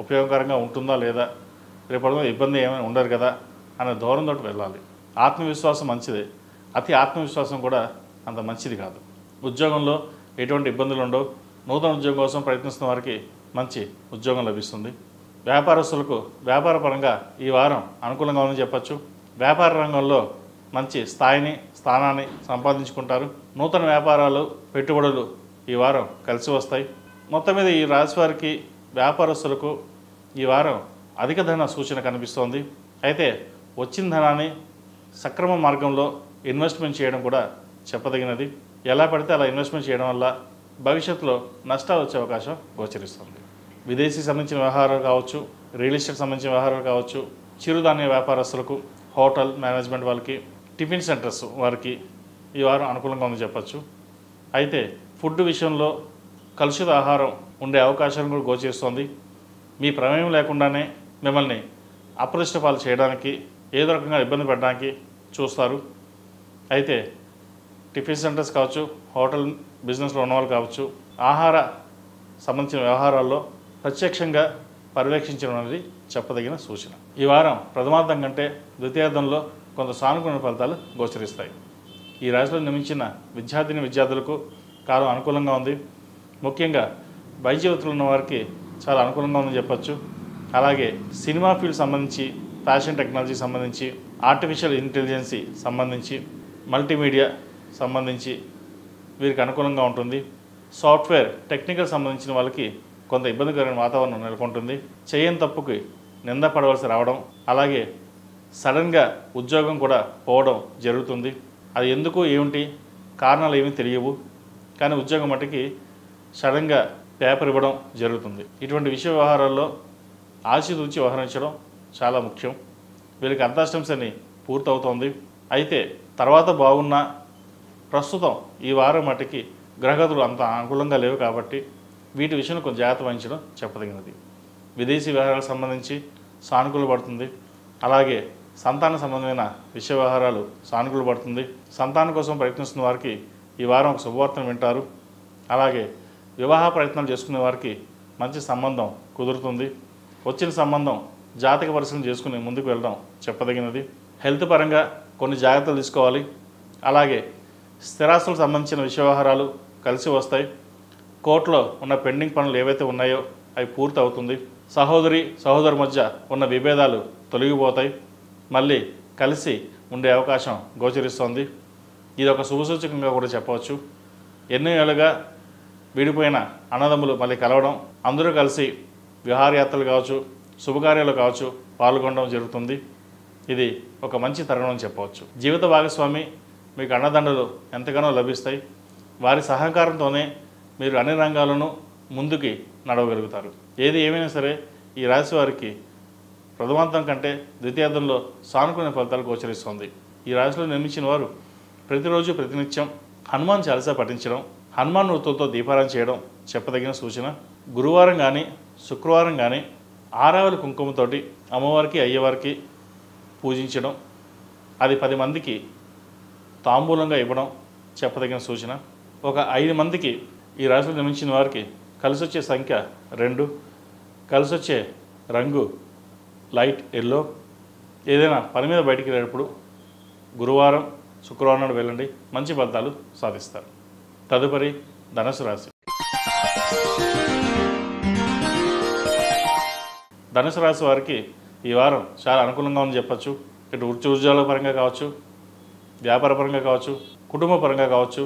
ఉపయోగకరంగా ఉంటుందా లేదా, రేపటి ఇబ్బంది ఏమైనా ఉండదు కదా అనే ధోరణితో వెళ్ళాలి. ఆత్మవిశ్వాసం మంచిదే, అతి ఆత్మవిశ్వాసం కూడా అంత మంచిది కాదు. ఉద్యోగంలో ఎటువంటి ఇబ్బందులు ఉండవు. నూతన ఉద్యోగం కోసం ప్రయత్నిస్తున్న వారికి మంచి ఉద్యోగం లభిస్తుంది. వ్యాపారస్తులకు వ్యాపారపరంగా ఈ వారం అనుకూలంగా ఉందని చెప్పచ్చు. వ్యాపార రంగంలో మంచి స్థానాన్ని సంపాదించుకుంటారు. నూతన వ్యాపారాలు, పెట్టుబడులు ఈ వారం కలిసి వస్తాయి. మొత్తం మీద ఈ రాశి వారికి, వ్యాపారస్తులకు ఈ వారం అధిక ధన సూచన కనిపిస్తోంది. అయితే వచ్చిన ధనాన్ని సక్రమ మార్గంలో ఇన్వెస్ట్మెంట్ చేయడం కూడా చెప్పదగినది. ఎలా పడితే అలా ఇన్వెస్ట్మెంట్ చేయడం వల్ల భవిష్యత్తులో నష్టాలు వచ్చే అవకాశం గోచరిస్తుంది. విదేశీ సంబంధించిన వ్యవహారాలు కావచ్చు, రియల్ ఎస్టేట్ సంబంధించిన వ్యవహారాలు కావచ్చు, చిరుధాన్య వ్యాపారస్తులకు, హోటల్ మేనేజ్మెంట్ వాళ్ళకి, టిఫిన్ సెంటర్స్ వారికి ఈ వారం అనుకూలంగా ఉందని చెప్పచ్చు. అయితే ఫుడ్ విషయంలో కలుషిత ఆహారం ఉండే అవకాశం కూడా గోచరిస్తోంది. మీ ప్రమేయం లేకుండానే మిమ్మల్ని అప్రదిష్ట పాలు చేయడానికి, ఏదో రకంగా ఇబ్బంది పెట్టడానికి చూస్తారు. అయితే టిఫిన్ సెంటర్స్ కావచ్చు, హోటల్ బిజినెస్లో ఉన్నవాళ్ళు కావచ్చు, ఆహార సంబంధించిన వ్యవహారాల్లో ప్రత్యక్షంగా పర్యవేక్షించడం అనేది చెప్పదగిన సూచన. ఈ వారం ప్రథమార్థం కంటే ద్వితీయార్థంలో కొంత సానుకూల ఫలితాలు గోచరిస్తాయి. ఈ రాశిలో నిర్మించిన విద్యార్థులకు కాలం అనుకూలంగా ఉంది. ముఖ్యంగా వైద్య వృత్తులు ఉన్న వారికి చాలా అనుకూలంగా ఉందని చెప్పచ్చు. అలాగే సినిమా ఫీల్డ్ సంబంధించి, ఫ్యాషన్ టెక్నాలజీ సంబంధించి, ఆర్టిఫిషియల్ ఇంటెలిజెన్సీ సంబంధించి, మల్టీమీడియా సంబంధించి వీరికి అనుకూలంగా ఉంటుంది. సాఫ్ట్వేర్ టెక్నికల్ సంబంధించిన వాళ్ళకి కొంత ఇబ్బందికరమైన వాతావరణం నెలకొంటుంది. చేయని తప్పుకి నింద పడవలసి రావడం, అలాగే సడన్గా ఉద్యోగం కూడా పోవడం జరుగుతుంది. అది ఎందుకు ఏమిటి కారణాలు ఏమీ తెలియవు, కానీ ఉద్యోగం మట్టుకి సడన్గా పేపర్ ఇవ్వడం జరుగుతుంది. ఇటువంటి విషయ వ్యవహారాల్లో ఆచితూచి వ్యవహరించడం చాలా ముఖ్యం. వీళ్ళకి అర్ధాష్టమ శని పూర్తవుతోంది. అయితే తర్వాత బాగున్నా ప్రస్తుతం ఈ వారం మట్టుకి గ్రహగతులు అంత అనుకూలంగా లేవు కాబట్టి వీటి విషయంలో కొంచెం జాగ్రత్త వహించడం చెప్పదగినది. విదేశీ వ్యవహారాలకు సంబంధించి సానుకూల పడుతుంది. అలాగే సంతాన సంబంధమైన విషయ వ్యవహారాలు సానుకూల పడుతుంది. సంతానం కోసం ప్రయత్నిస్తున్న వారికి ఈ వారం ఒక శుభవార్తను వింటారు. అలాగే వివాహ ప్రయత్నాలు చేసుకునే వారికి మంచి సంబంధం కుదురుతుంది. వచ్చిన సంబంధం జాతక పరిశీలన చేసుకుని ముందుకు వెళ్ళడం చెప్పదగినది. హెల్త్ పరంగా కొన్ని జాగ్రత్తలు తీసుకోవాలి. అలాగే స్థిరాస్తులకు సంబంధించిన విషయ వ్యవహారాలు కలిసి వస్తాయి. కోర్టులో ఉన్న పెండింగ్ పనులు ఏవైతే ఉన్నాయో అవి పూర్తి అవుతుంది. సహోదరు మధ్య ఉన్న విభేదాలు తొలగిపోతాయి. మళ్ళీ కలిసి ఉండే అవకాశం గోచరిస్తోంది. ఇది ఒక శుభసూచకంగా కూడా చెప్పవచ్చు. ఎన్నో ఏళ్ళుగా విడిపోయిన అన్నదమ్ములు మళ్ళీ కలవడం, అందరూ కలిసి విహారయాత్రలు కావచ్చు, శుభకార్యాలు కావచ్చు పాల్గొనడం జరుగుతుంది. ఇది ఒక మంచి తరుణం అని చెప్పవచ్చు. జీవిత భాగస్వామి మీకు అండదండలు ఎంతగానో లభిస్తాయి. వారి సహకారంతోనే మీరు అన్ని రంగాలను ముందుకి నడవగలుగుతారు. ఏది ఏమైనా సరే ఈ రాశి వారికి ప్రథమార్థం కంటే ద్వితీయార్థంలో సానుకూల ఫలితాలు గోచరిస్తుంది. ఈ రాశిలో నిర్మించిన వారు ప్రతిరోజు ప్రతినిత్యం హనుమాన్ చాలీసా పఠించడం, హనుమాన్ వృత్తులతో దీపారాధన చేయడం చెప్పదగిన సూచన. గురువారం కానీ శుక్రవారం కానీ ఆరావళి కుంకుమతోటి అమ్మవారికి అయ్యవారికి పూజించడం, అది 10 మందికి తాంబూలంగా ఇవ్వడం చెప్పదగిన సూచన. ఒక 5 మందికి ఈ రాశిలో నిర్మించిన వారికి కలిసి వచ్చే సంఖ్య 2, కలిసి వచ్చే రంగు లైట్ ఎల్లో. ఏదైనా పని మీద బయటికి వెళ్ళేటప్పుడు గురువారం శుక్రవారం నాడు వెళ్ళండి, మంచి ఫలితాలు సాధిస్తారు. తదుపరి ధనుసు రాశి. ధనుసు రాశి వారికి ఈ వారం చాలా అనుకూలంగా ఉందని చెప్పచ్చు. ఇటు వృత్తి ఉద్యోగాల పరంగా కావచ్చు, వ్యాపార పరంగా కావచ్చు, కుటుంబ పరంగా కావచ్చు,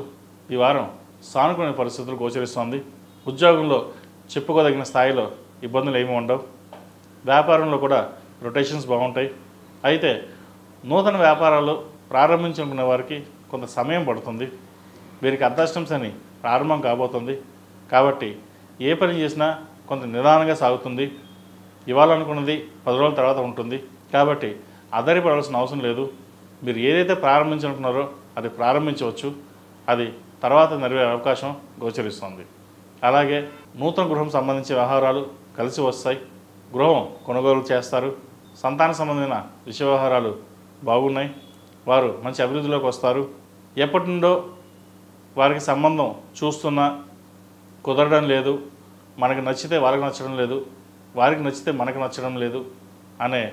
ఈ వారం సానుకూల పరిస్థితులు గోచరిస్తోంది. ఉద్యోగంలో చెప్పుకోదగిన స్థాయిలో ఇబ్బందులు ఏమీ ఉండవు. వ్యాపారంలో కూడా రొటేషన్స్ బాగుంటాయి. అయితే నూతన వ్యాపారాలు ప్రారంభించుకునే వారికి కొంత సమయం పడుతుంది. వీరికి అర్ధాష్టమ శని ప్రారంభం కాబోతుంది. కాబట్టి ఏ పని చేసినా కొంత నిదానంగా సాగుతుంది. ఇవ్వాలనుకున్నది 10 రోజుల తర్వాత ఉంటుంది. కాబట్టి ఆధారపడాల్సిన అవసరం లేదు. మీరు ఏదైతే ప్రారంభించాలనుకున్నారో అది ప్రారంభించవచ్చు. అది తర్వాత నెరవేరే అవకాశం గోచరిస్తుంది. అలాగే నూతన గృహం సంబంధించిన వ్యవహారాలు కలిసి వస్తాయి. గృహం కొనుగోలు చేస్తారు. సంతాన సంబంధమైన విషయ వ్యవహారాలు బాగున్నాయి. వారు మంచి అభివృద్ధిలోకి వస్తారు. ఎప్పటి నుండో వారికి సంబంధం చూస్తున్నా కుదరడం లేదు, మనకి నచ్చితే వాళ్ళకి నచ్చడం లేదు, వారికి నచ్చితే మనకు నచ్చడం లేదు అనే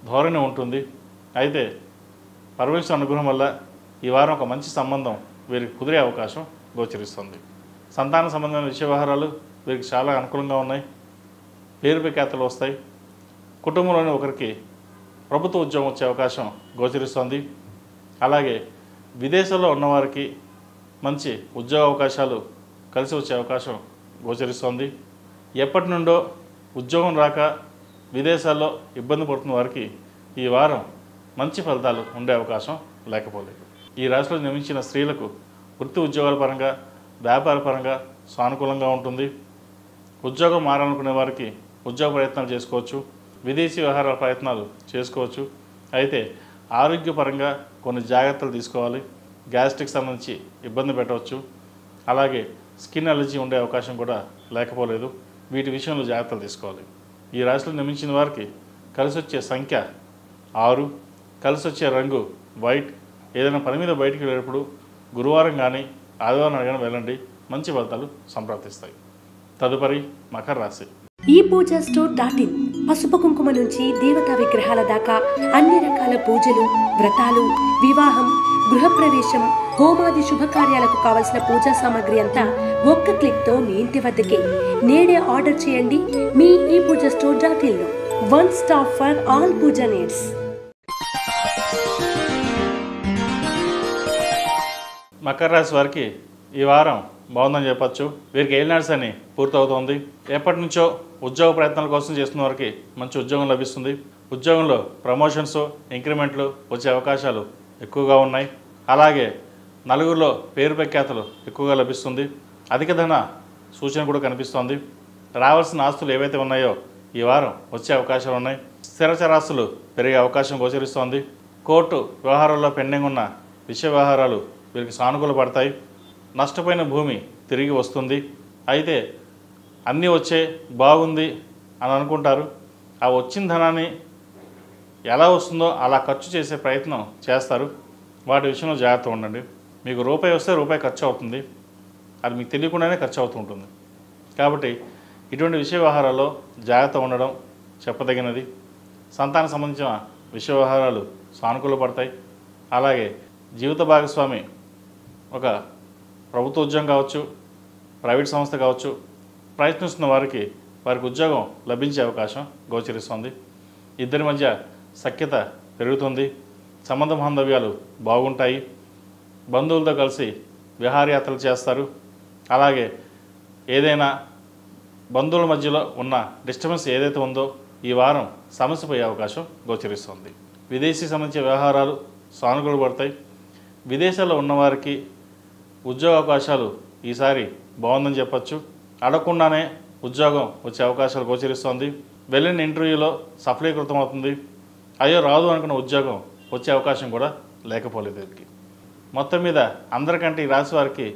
ధోరణి ఉంటుంది. అయితే పరమేశ్వర అనుగ్రహం వల్ల ఈ వారం ఒక మంచి సంబంధం వీరికి కుదిరే అవకాశం గోచరిస్తుంది. సంతాన సంబంధమైన విషయ వ్యవహారాలు వీరికి చాలా అనుకూలంగా ఉన్నాయి. పేరు ప్రఖ్యాతలు వస్తాయి. కుటుంబంలోని ఒకరికి ప్రభుత్వ ఉద్యోగం వచ్చే అవకాశం గోచరిస్తుంది. అలాగే విదేశాల్లో ఉన్నవారికి మంచి ఉద్యోగ అవకాశాలు కలిసి వచ్చే అవకాశం గోచరిస్తుంది. ఎప్పటి నుండో ఉద్యోగం రాక విదేశాల్లో ఇబ్బంది పడుతున్న వారికి ఈ వారం మంచి ఫలితాలు ఉండే అవకాశం లేకపోలేదు. ఈ రాశిలో జన్మించిన స్త్రీలకు వృత్తి ఉద్యోగాల పరంగా, వ్యాపార పరంగా సానుకూలంగా ఉంటుంది. ఉద్యోగం మారాలనుకునే వారికి ఉద్యోగ ప్రయత్నాలు చేసుకోవచ్చు. విదేశీ వ్యవహారాల ప్రయత్నాలు చేసుకోవచ్చు. అయితే ఆరోగ్యపరంగా కొన్ని జాగ్రత్తలు తీసుకోవాలి. గ్యాస్ట్రిక్ సంబంధించి ఇబ్బంది పెట్టవచ్చు. అలాగే స్కిన్ అలర్జీ ఉండే అవకాశం కూడా లేకపోలేదు. వీటి విషయంలో జాగ్రత్తలు తీసుకోవాలి. ఈ రాశిలో జన్మించిన వారికి కలిసి వచ్చే సంఖ్య 6, కలిసి వచ్చే రంగు వైట్. ఏదైనా పని మీద బయటికి వెళ్ళేటప్పుడు గురువారం కానీ ఆదివారం కానీ వెళ్ళండి. మంచి ఫలితాలు సంప్రాప్తిస్తాయి. తదుపరి మకర రాశి. ఈ పూజా స్టోర్ .in పసుపు కుంకుమ నుంచి దేవతా విగ్రహాల దాకా అన్ని రకాల పూజలు, వ్రతాలు, వివాహం, గృహప్రవేశం, హోమాది శుభకార్యాలకు కావలసిన పూజా సామాగ్రి అంతా ఒక్క క్లిక్తో మీ ఇంటి వద్దకే. నేడే ఆర్డర్ చేయండి మీ ఈ పూజా స్టోర్ .in లో. One stop for all puja needs. మకర రాశి వారికి ఈ వారం బాగుందని చెప్పచ్చు. వీరికి ఏలినాడ్స్ అని పూర్తవుతోంది. ఎప్పటి నుంచో ఉద్యోగ ప్రయత్నాల కోసం చేస్తున్న వారికి మంచి ఉద్యోగం లభిస్తుంది. ఉద్యోగంలో ప్రమోషన్స్, ఇంక్రిమెంట్లు వచ్చే అవకాశాలు ఎక్కువగా ఉన్నాయి. అలాగే నలుగురిలో పేరు ప్రఖ్యాతలు ఎక్కువగా లభిస్తుంది. అధిక ధన సూచన కూడా కనిపిస్తోంది. రావాల్సిన ఆస్తులు ఏవైతే ఉన్నాయో ఈ వారం వచ్చే అవకాశాలు ఉన్నాయి. స్థిర చరాస్తులు పెరిగే అవకాశం గోచరిస్తోంది. కోర్టు వ్యవహారాల్లో పెండింగ్ ఉన్న విషయ వ్యవహారాలు వీరికి సానుకూల పడతాయి. నష్టపోయిన భూమి తిరిగి వస్తుంది. అయితే అన్నీ వచ్చే బాగుంది అని అనుకుంటారు. ఆ వచ్చిన ధనాన్ని ఎలా వస్తుందో అలా ఖర్చు చేసే ప్రయత్నం చేస్తారు. వాటి విషయంలో జాగ్రత్త ఉండండి. మీకు రూపాయి వస్తే రూపాయి ఖర్చు అవుతుంది. అది మీకు తెలియకుండానే ఖర్చు అవుతూ ఉంటుంది. కాబట్టి ఇటువంటి విషయ వ్యవహారాల్లో జాగ్రత్త ఉండడం చెప్పదగినది. సంతానం సంబంధించిన విషయ వ్యవహారాలు సానుకూల పడతాయి. అలాగే జీవిత భాగస్వామి ఒక ప్రభుత్వ ఉద్యోగం కావచ్చు, ప్రైవేట్ సంస్థ కావచ్చు, ప్రయత్నిస్తున్న వారికి ఉద్యోగం లభించే అవకాశం గోచరిస్తుంది. ఇద్దరి మధ్య సఖ్యత పెరుగుతుంది. సంబంధ బాంధవ్యాలు బాగుంటాయి. బంధువులతో కలిసి విహారయాత్రలు చేస్తారు. అలాగే ఏదైనా బంధువుల మధ్యలో ఉన్న డిస్టర్బెన్స్ ఏదైతే ఉందో ఈ వారం సమస్య పోయే అవకాశం గోచరిస్తుంది. విదేశీ సంబంధించిన వ్యవహారాలు సానుకూల పడతాయి. విదేశాల్లో ఉన్నవారికి ఉద్యోగ అవకాశాలు ఈసారి బాగుందని చెప్పచ్చు. అడగకుండానే ఉద్యోగం వచ్చే అవకాశాలు గోచరిస్తుంది. వెళ్ళిన ఇంటర్వ్యూలో సఫలీకృతం అవుతుంది. అయ్యో రాదు అనుకున్న ఉద్యోగం వచ్చే అవకాశం కూడా లేకపోలేదు. వీరికి మొత్తం మీద అందరికంటే ఈ రాశి వారికి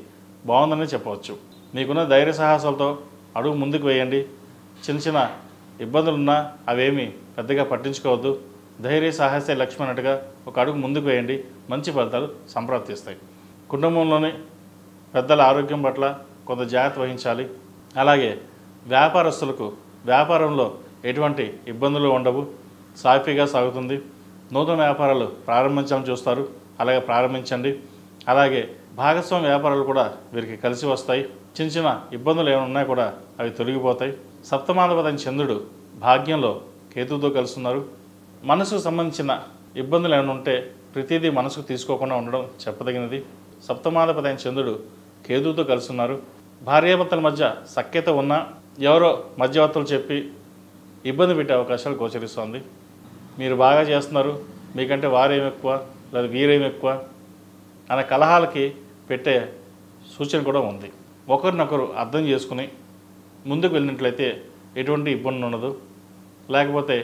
బాగుందని చెప్పవచ్చు. మీకున్న ధైర్య సాహసాలతో అడుగు ముందుకు వేయండి. చిన్న చిన్న ఇబ్బందులున్నా అవేమీ పెద్దగా పట్టించుకోవద్దు. ధైర్య సాహసే లక్ష్మి అన్నట్టుగా ఒక అడుగు ముందుకు వేయండి. మంచి ఫలితాలు సంప్రాప్తిస్తాయి. కుటుంబంలోని పెద్దల ఆరోగ్యం పట్ల కొంత జాగ్రత్త వహించాలి. అలాగే వ్యాపారస్తులకు వ్యాపారంలో ఎటువంటి ఇబ్బందులు ఉండవు. సాఫీగా సాగుతుంది. నూతన వ్యాపారాలు ప్రారంభించాలని చూస్తారు. అలాగే ప్రారంభించండి. అలాగే భాగస్వామ్య వ్యాపారాలు కూడా వీరికి కలిసి వస్తాయి. చిన్న చిన్న ఇబ్బందులు ఏమైనా ఉన్నా కూడా అవి తొలగిపోతాయి. సప్తమాధిపతి చంద్రుడు భాగ్యంలో కేతువుతో కలుస్తున్నారు. మనసుకు సంబంధించిన ఇబ్బందులు ఏమైనా ఉంటే ప్రతిదీ మనసుకు తీసుకోకుండా ఉండడం చెప్పదగినది. సప్తమాధిపతి అయిన చంద్రుడు కేతువుతో కలిసి ఉన్నారు. భార్యాభర్తల మధ్య సఖ్యత ఉన్నా ఎవరో మధ్యవర్తులు చెప్పి ఇబ్బంది పెట్టే అవకాశాలు గోచరిస్తోంది. మీరు బాగా చేస్తున్నారు, మీకంటే వారేం ఎక్కువ లేదా వీరేం ఎక్కువ అనే కలహాలకి పెట్టే సూచన కూడా ఉంది. ఒకరినొకరు అర్థం చేసుకుని ముందుకు వెళ్ళినట్లయితే ఎటువంటి ఇబ్బంది ఉండదు. లేకపోతే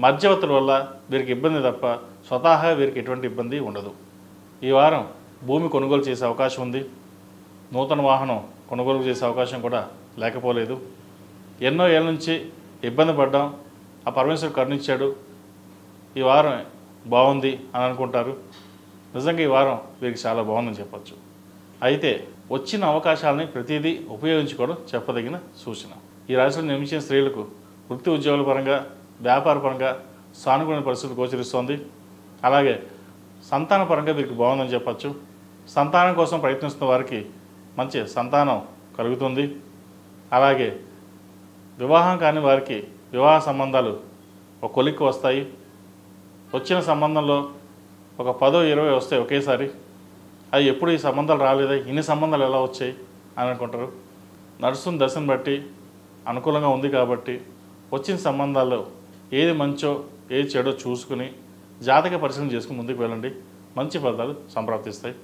మధ్యవర్తుల వల్ల వీరికి ఇబ్బంది తప్ప స్వతహాగా వీరికి ఎటువంటి ఇబ్బంది ఉండదు. ఈ వారం భూమి కొనుగోలు చేసే అవకాశం ఉంది. నూతన వాహనం కొనుగోలు చేసే అవకాశం కూడా లేకపోలేదు. ఎన్నో ఏళ్ళ నుంచి ఇబ్బంది పడ్డాం, ఆ పరమేశ్వరుడు కరుణించాడు, ఈ వారం బాగుంది అని అనుకుంటారు. నిజంగా ఈ వారం వీరికి చాలా బాగుందని చెప్పచ్చు. అయితే వచ్చిన అవకాశాలని ప్రతిదీ ఉపయోగించుకోవడం చెప్పదగిన సూచన. ఈ రాశిలో నిర్మించిన స్త్రీలకు వృత్తి ఉద్యోగాల పరంగా, వ్యాపార పరంగా సానుకూల పరిస్థితులు గోచరిస్తోంది. అలాగే సంతాన పరంగా వీరికి బాగుందని చెప్పచ్చు. సంతానం కోసం ప్రయత్నిస్తున్న వారికి మంచి సంతానం కలుగుతుంది. అలాగే వివాహం కాని వారికి వివాహ సంబంధాలు ఒక కొలిక్కి వస్తాయి. వచ్చిన సంబంధంలో ఒక 10-20 వస్తాయి ఒకేసారి. అది ఎప్పుడు ఈ సంబంధాలు రాలేదా, ఇన్ని సంబంధాలు ఎలా వచ్చాయి అని అనుకుంటారు. నడుస్తున్న దశను బట్టి అనుకూలంగా ఉంది కాబట్టి వచ్చిన సంబంధాల్లో ఏది మంచో ఏది చెడో చూసుకుని జాతక పరిశీలన చేసుకుని ముందుకు వెళ్ళండి. మంచి ఫలితాలు సంప్రాప్తిస్తాయి.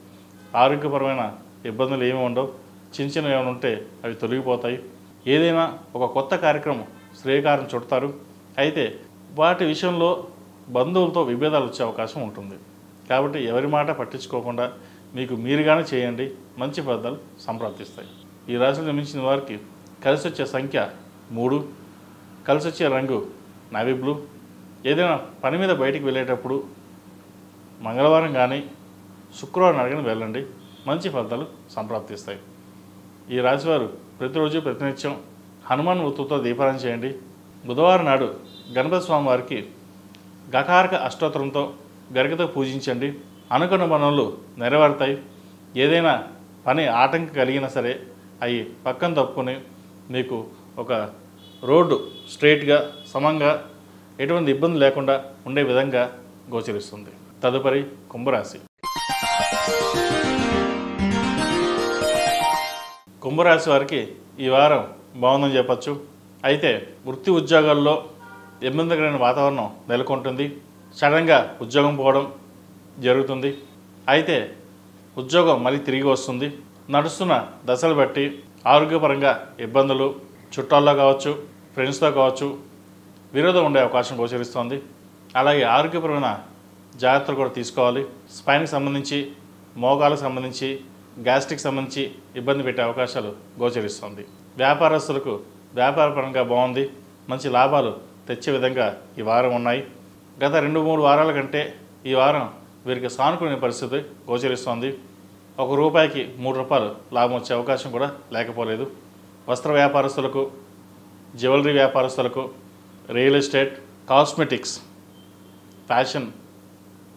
ఆరోగ్యపరమైన ఇబ్బందులు ఏమి ఉండవు. చిన్న ఏమైనా ఉంటే అవి తొలగిపోతాయి. ఏదైనా ఒక కొత్త కార్యక్రమం శ్రేయకారం చుడతారు. అయితే వాటి విషయంలో బంధువులతో విభేదాలు వచ్చే అవకాశం ఉంటుంది. కాబట్టి ఎవరి మాట పట్టించుకోకుండా మీకు మీరుగానే చేయండి. మంచి ఫలితాలు సంప్రాప్తిస్తాయి. ఈ రాశిలో జన్మించిన వారికి కలిసి వచ్చే సంఖ్య 3, కలిసి వచ్చే రంగు నావీ బ్లూ. ఏదైనా పని మీద బయటికి వెళ్ళేటప్పుడు మంగళవారం కానీ శుక్రవారం అడిగిన వెళ్ళండి. మంచి ఫలితాలు సంప్రాప్తిస్తాయి. ఈ రాశివారు ప్రతిరోజు ప్రతినిత్యం హనుమాన్ వృత్తుతో దీపారాధన చేయండి. బుధవారం నాడు గణపతి స్వామి వారికి గకారక అష్టోత్తరంతో గరికతో పూజించండి. అనుకున్న పనులు నెరవేరుతాయి. ఏదైనా పని ఆటంకం కలిగినా సరే అవి పక్కన తప్పుకొని మీకు ఒక రోడ్డు స్ట్రైట్గా సమంగా ఎటువంటి ఇబ్బంది లేకుండా ఉండే విధంగా గోచరిస్తుంది. తదుపరి కుంభరాశి. కుంభరాశి వారికి ఈ వారం బాగుందని చెప్పచ్చు. అయితే వృత్తి ఉద్యోగాల్లో ఇబ్బందికరమైన వాతావరణం నెలకొంటుంది. సడన్గా ఉద్యోగం పోవడం జరుగుతుంది. అయితే ఉద్యోగం మళ్ళీ తిరిగి వస్తుంది. నడుస్తున్న దశలు బట్టి ఆరోగ్యపరంగా ఇబ్బందులు చుట్టాల్లో కావచ్చు, ఫ్రెండ్స్తో కావచ్చు విరోధం ఉండే అవకాశం గోచరిస్తోంది. అలాగే ఆరోగ్యపరమైన జాగ్రత్తలు కూడా తీసుకోవాలి. స్పైన్కి సంబంధించి, మోకాలకు సంబంధించి, గ్యాస్ట్రిక్ సంబంధించి ఇబ్బంది పెట్టే అవకాశాలు గోచరిస్తుంది. వ్యాపారస్తులకు వ్యాపారపరంగా బాగుంది. మంచి లాభాలు తెచ్చే విధంగా ఈ వారం ఉన్నాయి. గత 2-3 వారాల కంటే ఈ వారం వీరికి సానుకూల పరిస్థితి గోచరిస్తోంది. ₹1కి ₹3 లాభం వచ్చే అవకాశం కూడా లేకపోలేదు. వస్త్ర వ్యాపారస్తులకు, జ్యువెలరీ వ్యాపారస్తులకు, రియల్ ఎస్టేట్, కాస్మెటిక్స్, ఫ్యాషన్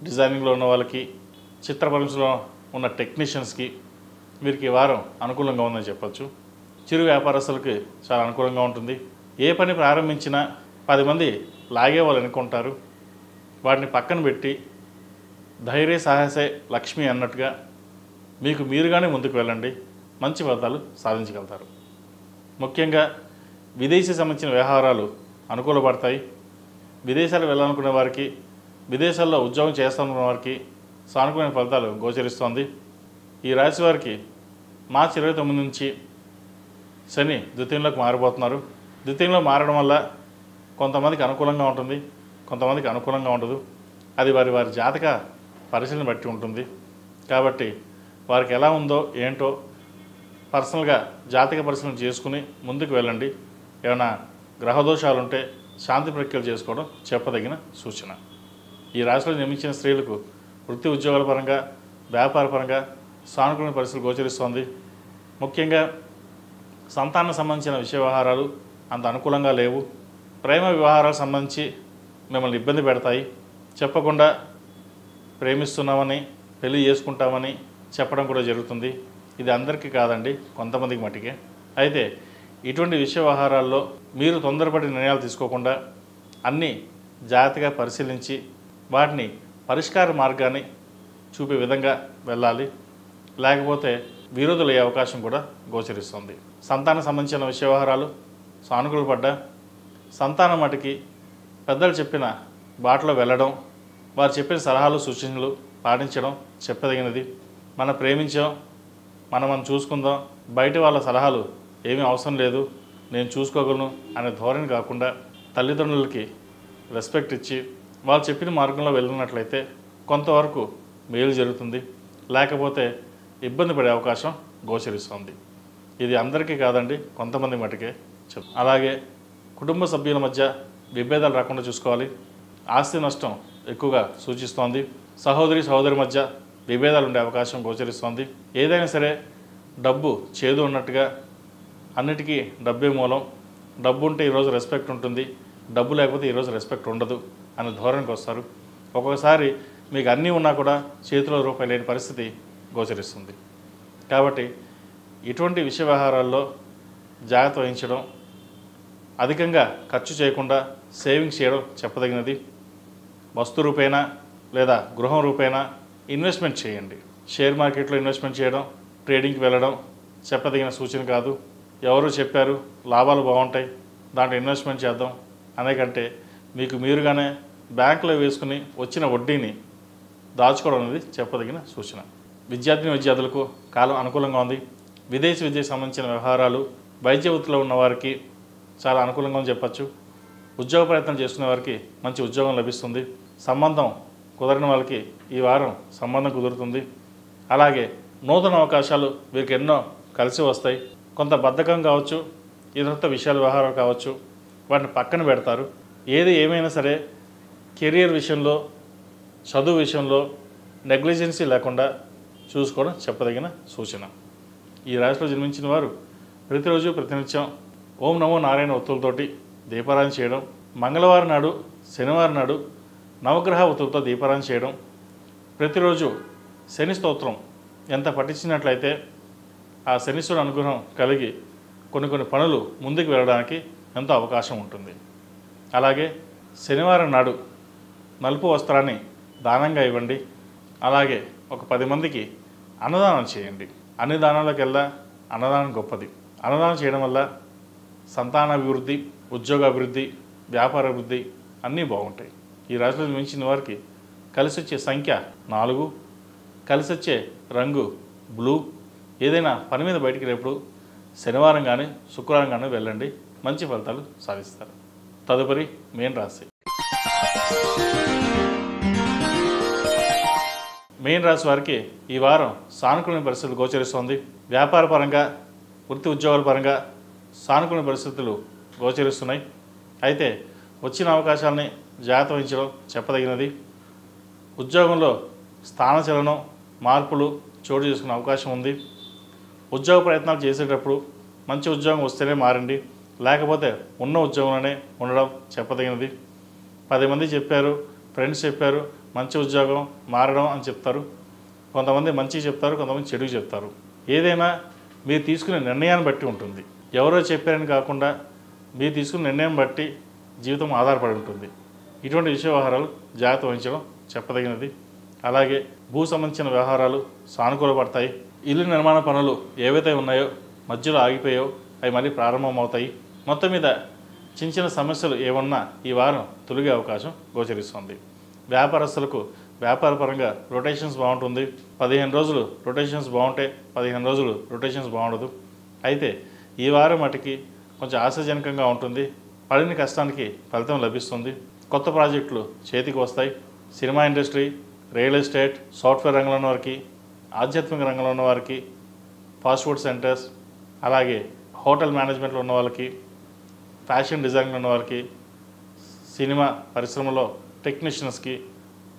డిజైనింగ్లో ఉన్న వాళ్ళకి, చిత్ర పరిశ్రమలో ఉన్న టెక్నీషియన్స్కి వీరికి ఈ వారం అనుకూలంగా ఉందని చెప్పచ్చు. చిరు వ్యాపారస్తులకి చాలా అనుకూలంగా ఉంటుంది. ఏ పని ప్రారంభించినా 10 మంది లాగే వాళ్ళు అనుకుంటారు. వాటిని పక్కన పెట్టి ధైర్య సాహసే లక్ష్మి అన్నట్టుగా మీకు మీరుగానే ముందుకు వెళ్ళండి. మంచి ఫలితాలు సాధించగలుగుతారు. ముఖ్యంగా విదేశీ సంబంధించిన వ్యవహారాలు అనుకూలపడతాయి. విదేశాలు వెళ్ళాలనుకునే వారికి, విదేశాల్లో ఉద్యోగం చేస్తామనుకున్న వారికి సానుకూల ఫలితాలు గోచరిస్తోంది. ఈ రాశి వారికి మార్చి 29 నుంచి శని ద్వితీయంలోకి మారిపోతున్నారు. ద్వితీయంలో మారడం వల్ల కొంతమందికి అనుకూలంగా ఉంటుంది, కొంతమందికి అనుకూలంగా ఉండదు. అది వారి జాతక పరిశీలన బట్టి ఉంటుంది. కాబట్టి వారికి ఎలా ఉందో ఏంటో పర్సనల్గా జాతక పరిశీలన చేసుకుని ముందుకు వెళ్ళండి. ఏమైనా గ్రహదోషాలు ఉంటే శాంతి ప్రక్రియలు చేసుకోవడం చెప్పదగిన సూచన. ఈ రాశిలో జన్మించిన స్త్రీలకు వృత్తి ఉద్యోగాల పరంగా, వ్యాపార పరంగా సానుకూల పరిస్థితులు గోచరిస్తోంది. ముఖ్యంగా సంతానం సంబంధించిన విషయ వ్యవహారాలు అంత అనుకూలంగా లేవు. ప్రేమ వ్యవహారాలకు సంబంధించి మిమ్మల్ని ఇబ్బంది పెడతాయి. చెప్పకుండా ప్రేమిస్తున్నామని, పెళ్లి చేసుకుంటామని చెప్పడం కూడా జరుగుతుంది. ఇది అందరికీ కాదండి, కొంతమందికి మట్టుకే. అయితే ఇటువంటి విషయ వ్యవహారాల్లో మీరు తొందరపడి నిర్ణయాలు తీసుకోకుండా అన్నీ జాగ్రత్తగా పరిశీలించి వాటిని పరిష్కార మార్గాన్ని చూపే విధంగా వెళ్ళాలి, లేకపోతే విరోధులయ్యే అవకాశం కూడా గోచరిస్తుంది. సంతానం సంబంధించిన విషయ వ్యవహారాలు సానుకూల పడ్డా సంతానం మటుకి పెద్దలు చెప్పిన బాటలో వెళ్ళడం, వారు చెప్పిన సలహాలు సూచనలు పాటించడం చెప్పదగినది. మనం ప్రేమించాం, మనం చూసుకుందాం, బయట వాళ్ళ సలహాలు ఏమీ అవసరం లేదు, నేను చూసుకోగలను అనే ధోరణి కాకుండా తల్లిదండ్రులకి రెస్పెక్ట్ ఇచ్చి వాళ్ళు చెప్పిన మార్గంలో వెళ్ళినట్లయితే కొంతవరకు మేలు జరుగుతుంది, లేకపోతే ఇబ్బంది పడే అవకాశం గోచరిస్తుంది. ఇది అందరికీ కాదండి, కొంతమంది మటుకే అలాగే కుటుంబ సభ్యుల మధ్య విభేదాలు రాకుండా చూసుకోవాలి. ఆస్తి నష్టం ఎక్కువగా సూచిస్తోంది. సహోదరి మధ్య విభేదాలు ఉండే అవకాశం గోచరిస్తోంది. ఏదైనా సరే డబ్బు చేదు ఉన్నట్టుగా అన్నిటికీ డబ్బే మూలం, డబ్బు ఉంటే ఈరోజు రెస్పెక్ట్ ఉంటుంది, డబ్బు లేకపోతే ఈరోజు రెస్పెక్ట్ ఉండదు అనే ధోరణికి వస్తారు. ఒక్కొక్కసారి మీకు అన్నీ ఉన్నా కూడా చేతిలో రూపాయి లేని పరిస్థితి గోచరిస్తుంది. కాబట్టి ఇటువంటి విషయ వ్యవహారాల్లో జాగ్రత్త వహించడం, అధికంగా ఖర్చు చేయకుండా సేవింగ్స్ చేయడం చెప్పదగినది. వస్తు రూపేణా లేదా గృహం రూపేణా ఇన్వెస్ట్మెంట్ చేయండి. షేర్ మార్కెట్లో ఇన్వెస్ట్మెంట్ చేయడం, ట్రేడింగ్కి వెళ్ళడం చెప్పదగిన సూచన కాదు. ఎవరు చెప్పారు లాభాలు బాగుంటాయి దాంట్లో ఇన్వెస్ట్మెంట్ చేద్దాం అనేకంటే మీకు మీరుగానే బ్యాంకులో వేసుకుని వచ్చిన వడ్డీని దాచుకోవడం అనేది చెప్పదగిన సూచన. విద్యార్థులకు కాలం అనుకూలంగా ఉంది. విదేశీ విద్యకు సంబంధించిన వ్యవహారాలు, వైద్య వృత్తిలో ఉన్న వారికి చాలా అనుకూలంగా అని చెప్పచ్చు. ఉద్యోగ ప్రయత్నం చేసుకునే వారికి మంచి ఉద్యోగం లభిస్తుంది. సంబంధం కుదరని వాళ్ళకి ఈ వారం సంబంధం కుదురుతుంది. అలాగే నూతన అవకాశాలు వీరికి ఎన్నో కలిసి వస్తాయి. కొంత బద్ధకం కావచ్చు, ఇతరత్వ విషయాల వ్యవహారాలు కావచ్చు, వాటిని పక్కన పెడతారు. ఏది ఏమైనా సరే కెరియర్ విషయంలో, చదువు విషయంలో నెగ్లిజెన్సీ లేకుండా చూసుకోవడం చెప్పదగిన సూచన. ఈ రాశిలో జన్మించిన వారు ప్రతిరోజు ప్రతినిత్యం ఓం నమో నారాయణ ఒత్తులతోటి దీపారాధన చేయడం, మంగళవారం నాడు, శనివారం నాడు నవగ్రహ ఒత్తులతో దీపారాధన చేయడం, ప్రతిరోజు శని స్తోత్రం ఎంత పఠించినట్లయితే ఆ శనీశ్వరుడు అనుగ్రహం కలిగి కొన్ని పనులు ముందుకు వెళ్ళడానికి ఎంతో అవకాశం ఉంటుంది. అలాగే శనివారం నాడు నలుపు వస్త్రాన్ని దానంగా ఇవ్వండి. అలాగే ఒక 10 మందికి అన్నదానం చేయండి. అన్ని దానాలకెల్లా అన్నదానం గొప్పది. అన్నదానం చేయడం వల్ల సంతానాభివృద్ధి, ఉద్యోగాభివృద్ధి, వ్యాపార అభివృద్ధి అన్నీ బాగుంటాయి. ఈ రాశిలో జన్మించిన వారికి కలిసి వచ్చే సంఖ్య 4, కలిసి వచ్చే రంగు బ్లూ. ఏదైనా పని మీద బయటికి వెళ్ళేప్పుడు శనివారం కానీ శుక్రవారం కానీ వెళ్ళండి, మంచి ఫలితాలు సాధిస్తారు. తదుపరి మీన రాశి. మీన రాశి వారికి ఈ వారం సానుకూల పరిస్థితులు గోచరిస్తోంది. వ్యాపార పరంగా, వృత్తి ఉద్యోగాల పరంగా సానుకూల పరిస్థితులు గోచరిస్తున్నాయి. అయితే వచ్చిన అవకాశాలని జాగ్రత్త వహించడం చెప్పదగినది. ఉద్యోగంలో స్థానచలనం, మార్పులు చోటు చేసుకునే అవకాశం ఉంది. ఉద్యోగ ప్రయత్నాలు చేసేటప్పుడు మంచి ఉద్యోగం వస్తేనే మారండి, లేకపోతే ఉన్న ఉద్యోగంలోనే ఉండడం చెప్పదగినది. 10 మంది చెప్పారు, ఫ్రెండ్స్ చెప్పారు మంచి ఉద్యోగం మారడం అని చెప్తారు. కొంతమంది మంచిగా చెప్తారు, కొంతమంది చెడుగా చెప్తారు. ఏదైనా మీరు తీసుకునే నిర్ణయాన్ని బట్టి ఉంటుంది. ఎవరో చెప్పారని కాకుండా మీరు తీసుకునే నిర్ణయం బట్టి జీవితం ఆధారపడి ఉంటుంది. ఇటువంటి విషయ వ్యవహారాలు జాగ్రత్త వహించడం చెప్పదగినది. అలాగే భూ సంబంధించిన వ్యవహారాలు సానుకూలపడతాయి. ఇల్లు నిర్మాణ పనులు ఏవైతే ఉన్నాయో మధ్యలో ఆగిపోయాయో అవి మళ్ళీ ప్రారంభమవుతాయి. మొత్తం మీద చిన్న సమస్యలు ఏమన్నా ఈ వారం తొలగే అవకాశం గోచరిస్తుంది. వ్యాపారస్తులకు వ్యాపారపరంగా రొటేషన్స్ బాగుంటుంది. 15 రోజులు రొటేషన్స్ బాగుంటే 15 రోజులు రొటేషన్స్ బాగుండదు. అయితే ఈ వారం మటుకి కొంచెం ఆశాజనకంగా ఉంటుంది. పడిన కష్టానికి ఫలితం లభిస్తుంది. కొత్త ప్రాజెక్టులు చేతికి వస్తాయి. Cinema industry, real estate, software రంగంలో ఉన్న వారికి, ఆధ్యాత్మిక రంగంలో ఉన్న వారికి, ఫాస్ట్ ఫుడ్ సెంటర్స్, అలాగే హోటల్ మేనేజ్మెంట్లో ఉన్న వాళ్ళకి, ఫ్యాషన్ డిజైన్లో ఉన్న వారికి, సినిమా పరిశ్రమలో టెక్నీషియన్స్కి,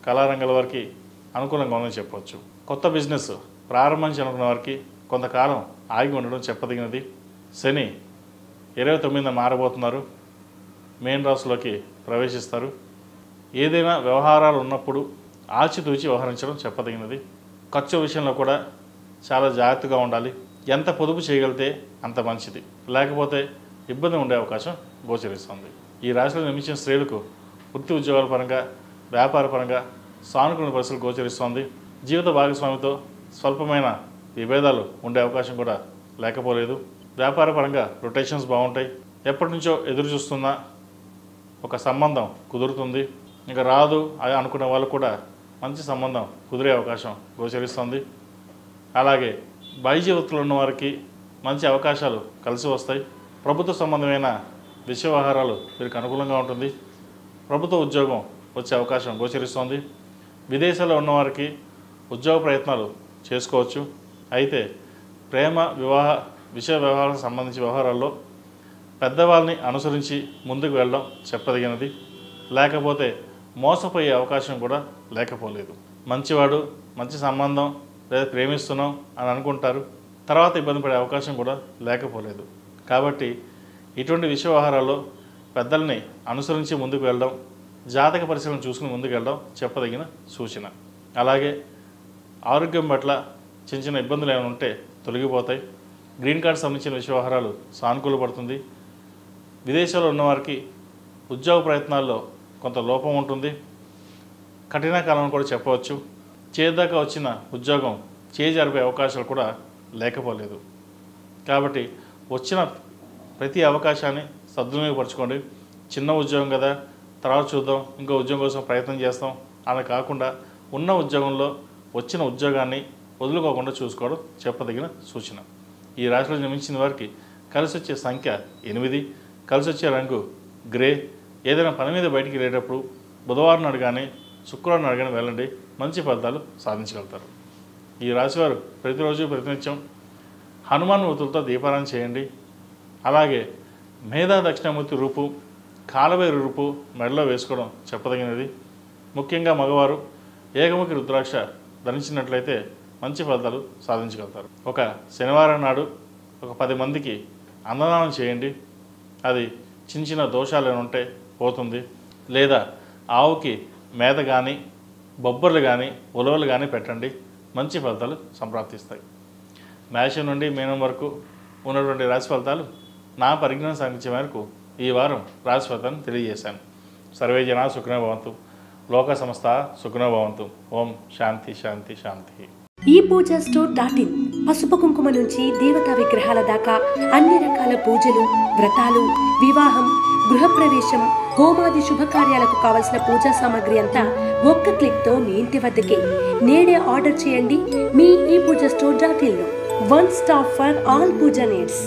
కళారంగాల వారికి అనుకూలంగా ఉందని చెప్పవచ్చు. కొత్త బిజినెస్ ప్రారంభించాలనుకున్న వారికి కొంతకాలం ఆగి ఉండడం చెప్పదగినది. శని 29న మారబోతున్నారు, మీన రాశిలోకి ప్రవేశిస్తారు. ఏదైనా వ్యవహారాలు ఉన్నప్పుడు ఆచితూచి వ్యవహరించడం చెప్పదగినది. ఖర్చు విషయంలో కూడా చాలా జాగ్రత్తగా ఉండాలి. ఎంత పొదుపు చేయగలిగితే అంత మంచిది, లేకపోతే ఇబ్బంది ఉండే అవకాశం గోచరిస్తుంది. ఈ రాశిలో జన్మించిన స్త్రీలకు వృత్తి ఉద్యోగాల పరంగా, వ్యాపార పరంగా సానుకూల పరిస్థితులు గోచరిస్తోంది. జీవిత భాగస్వామితో స్వల్పమైన విభేదాలు ఉండే అవకాశం కూడా లేకపోలేదు. వ్యాపార పరంగా రొటేషన్స్ బాగుంటాయి. ఎప్పటి నుంచో ఎదురు చూస్తున్న ఒక సంబంధం కుదురుతుంది. ఇంకా రాదు అని అనుకునే వాళ్ళు కూడా మంచి సంబంధం కుదిరే అవకాశం గోచరిస్తుంది. అలాగే వైద్య వృత్తిలో ఉన్న వారికి మంచి అవకాశాలు కలిసి వస్తాయి. ప్రభుత్వ సంబంధమైన విషయ వ్యవహారాలు వీరికి అనుకూలంగా ఉంటుంది. ప్రభుత్వ ఉద్యోగం వచ్చే అవకాశం గోచరిస్తోంది. విదేశాల్లో ఉన్నవారికి ఉద్యోగ ప్రయత్నాలు చేసుకోవచ్చు. అయితే ప్రేమ వివాహ విషయ వ్యవహారాలకు సంబంధించిన వ్యవహారాల్లో పెద్దవాళ్ళని అనుసరించి ముందుకు వెళ్ళడం చెప్పదగినది. లేకపోతే మోసపోయే అవకాశం కూడా లేకపోలేదు. మంచివాడు, మంచి సంబంధం లేదా ప్రేమిస్తున్నాం అని అనుకుంటారు, తర్వాత ఇబ్బంది పడే అవకాశం కూడా లేకపోలేదు. కాబట్టి ఇటువంటి విషయ వ్యవహారాల్లో పెద్దల్ని అనుసరించి ముందుకు వెళ్ళడం, జాతక పరిశీలన చూసుకుని ముందుకు వెళ్ళడం చెప్పదగిన సూచన. అలాగే ఆరోగ్యం పట్ల చిన్న చిన్న ఇబ్బందులు ఏమైనా ఉంటే తొలగిపోతాయి. గ్రీన్ కార్డ్ సంబంధించిన విషయ వ్యవహారాలు సానుకూలపడుతుంది. విదేశాల్లో ఉన్నవారికి ఉద్యోగ ప్రయత్నాల్లో కొంత లోపం ఉంటుంది. కఠిన కాలం కూడా చెప్పవచ్చు. చేదాకా వచ్చిన ఉద్యోగం చేజారిపోయే అవకాశాలు కూడా లేకపోలేదు. కాబట్టి వచ్చిన ప్రతి అవకాశాన్ని సద్వినియోగపరచుకోండి. చిన్న ఉద్యోగం కదా, తర్వాత చూద్దాం, ఇంకో ఉద్యోగం కోసం ప్రయత్నం చేస్తాం అలా కాకుండా ఉన్న ఉద్యోగంలో వచ్చిన ఉద్యోగాన్ని వదులుకోకుండా చూసుకోవడం చెప్పదగిన సూచన. ఈ రాశిలో జన్మించిన వారికి కలిసి వచ్చే సంఖ్య 8, కలిసి వచ్చే రంగు గ్రే. ఏదైనా పని మీద బయటికి వెళ్ళేటప్పుడు బుధవారం నాడు కానీ శుక్రవారం నాడు కానీ వెళ్ళండి, మంచి ఫలితాలు సాధించగలుగుతారు. ఈ రాశివారు ప్రతిరోజు ప్రతినిత్యం హనుమాన్ మూర్తులతో దీపారాధన చేయండి. అలాగే మేధా దక్షిణామూర్తి రూపు, కాలభైరవ రూపు మెడలో వేసుకోవడం చెప్పదగినది. ముఖ్యంగా మగవారు ఏకముఖి రుద్రాక్ష ధరించినట్లయితే మంచి ఫలితాలు సాధించగలుగుతారు. ఒక శనివారం నాడు ఒక 10 మందికి అన్నదానం చేయండి. అది చిన్న చిన్న దోషాలు ఏమైనా ఉంటే పోతుంది. లేదా ఆవుకి మేత కానీ బొబ్బర్లు కానీ ఉలవలు కానీ పెట్టండి, మంచి ఫలితాలు సంప్రాప్తిస్తాయి. మేషం నుండి మీనం వరకు ఉన్నటువంటి రాశి ఫలితాలు నా పరిజ్ఞానం సాధించే మేరకు ఈ వారం రాశి ఫలితాలను తెలియజేశాను. సర్వే జనా సుఖినో భవంతు, లోక సమస్త సుఖినో భవంతు. ఓం శాంతి శాంతి శాంతి. ఈ పూజా స్టోర్ .in పసుపు కుంకుమ నుంచి దేవతా విగ్రహాల దాకా అన్ని రకాల పూజలు, వ్రతాలు, వివాహం, గృహప్రవేశం, హోమాది శుభకార్యాలకు కావలసిన పూజా సామాగ్రి అంతా ఒక్క క్లిక్తో మీ ఇంటి వద్దకే. నేడే ఆర్డర్ చేయండి మీ ఈ పూజా స్టోర్ .in లో. One stop for all puja needs.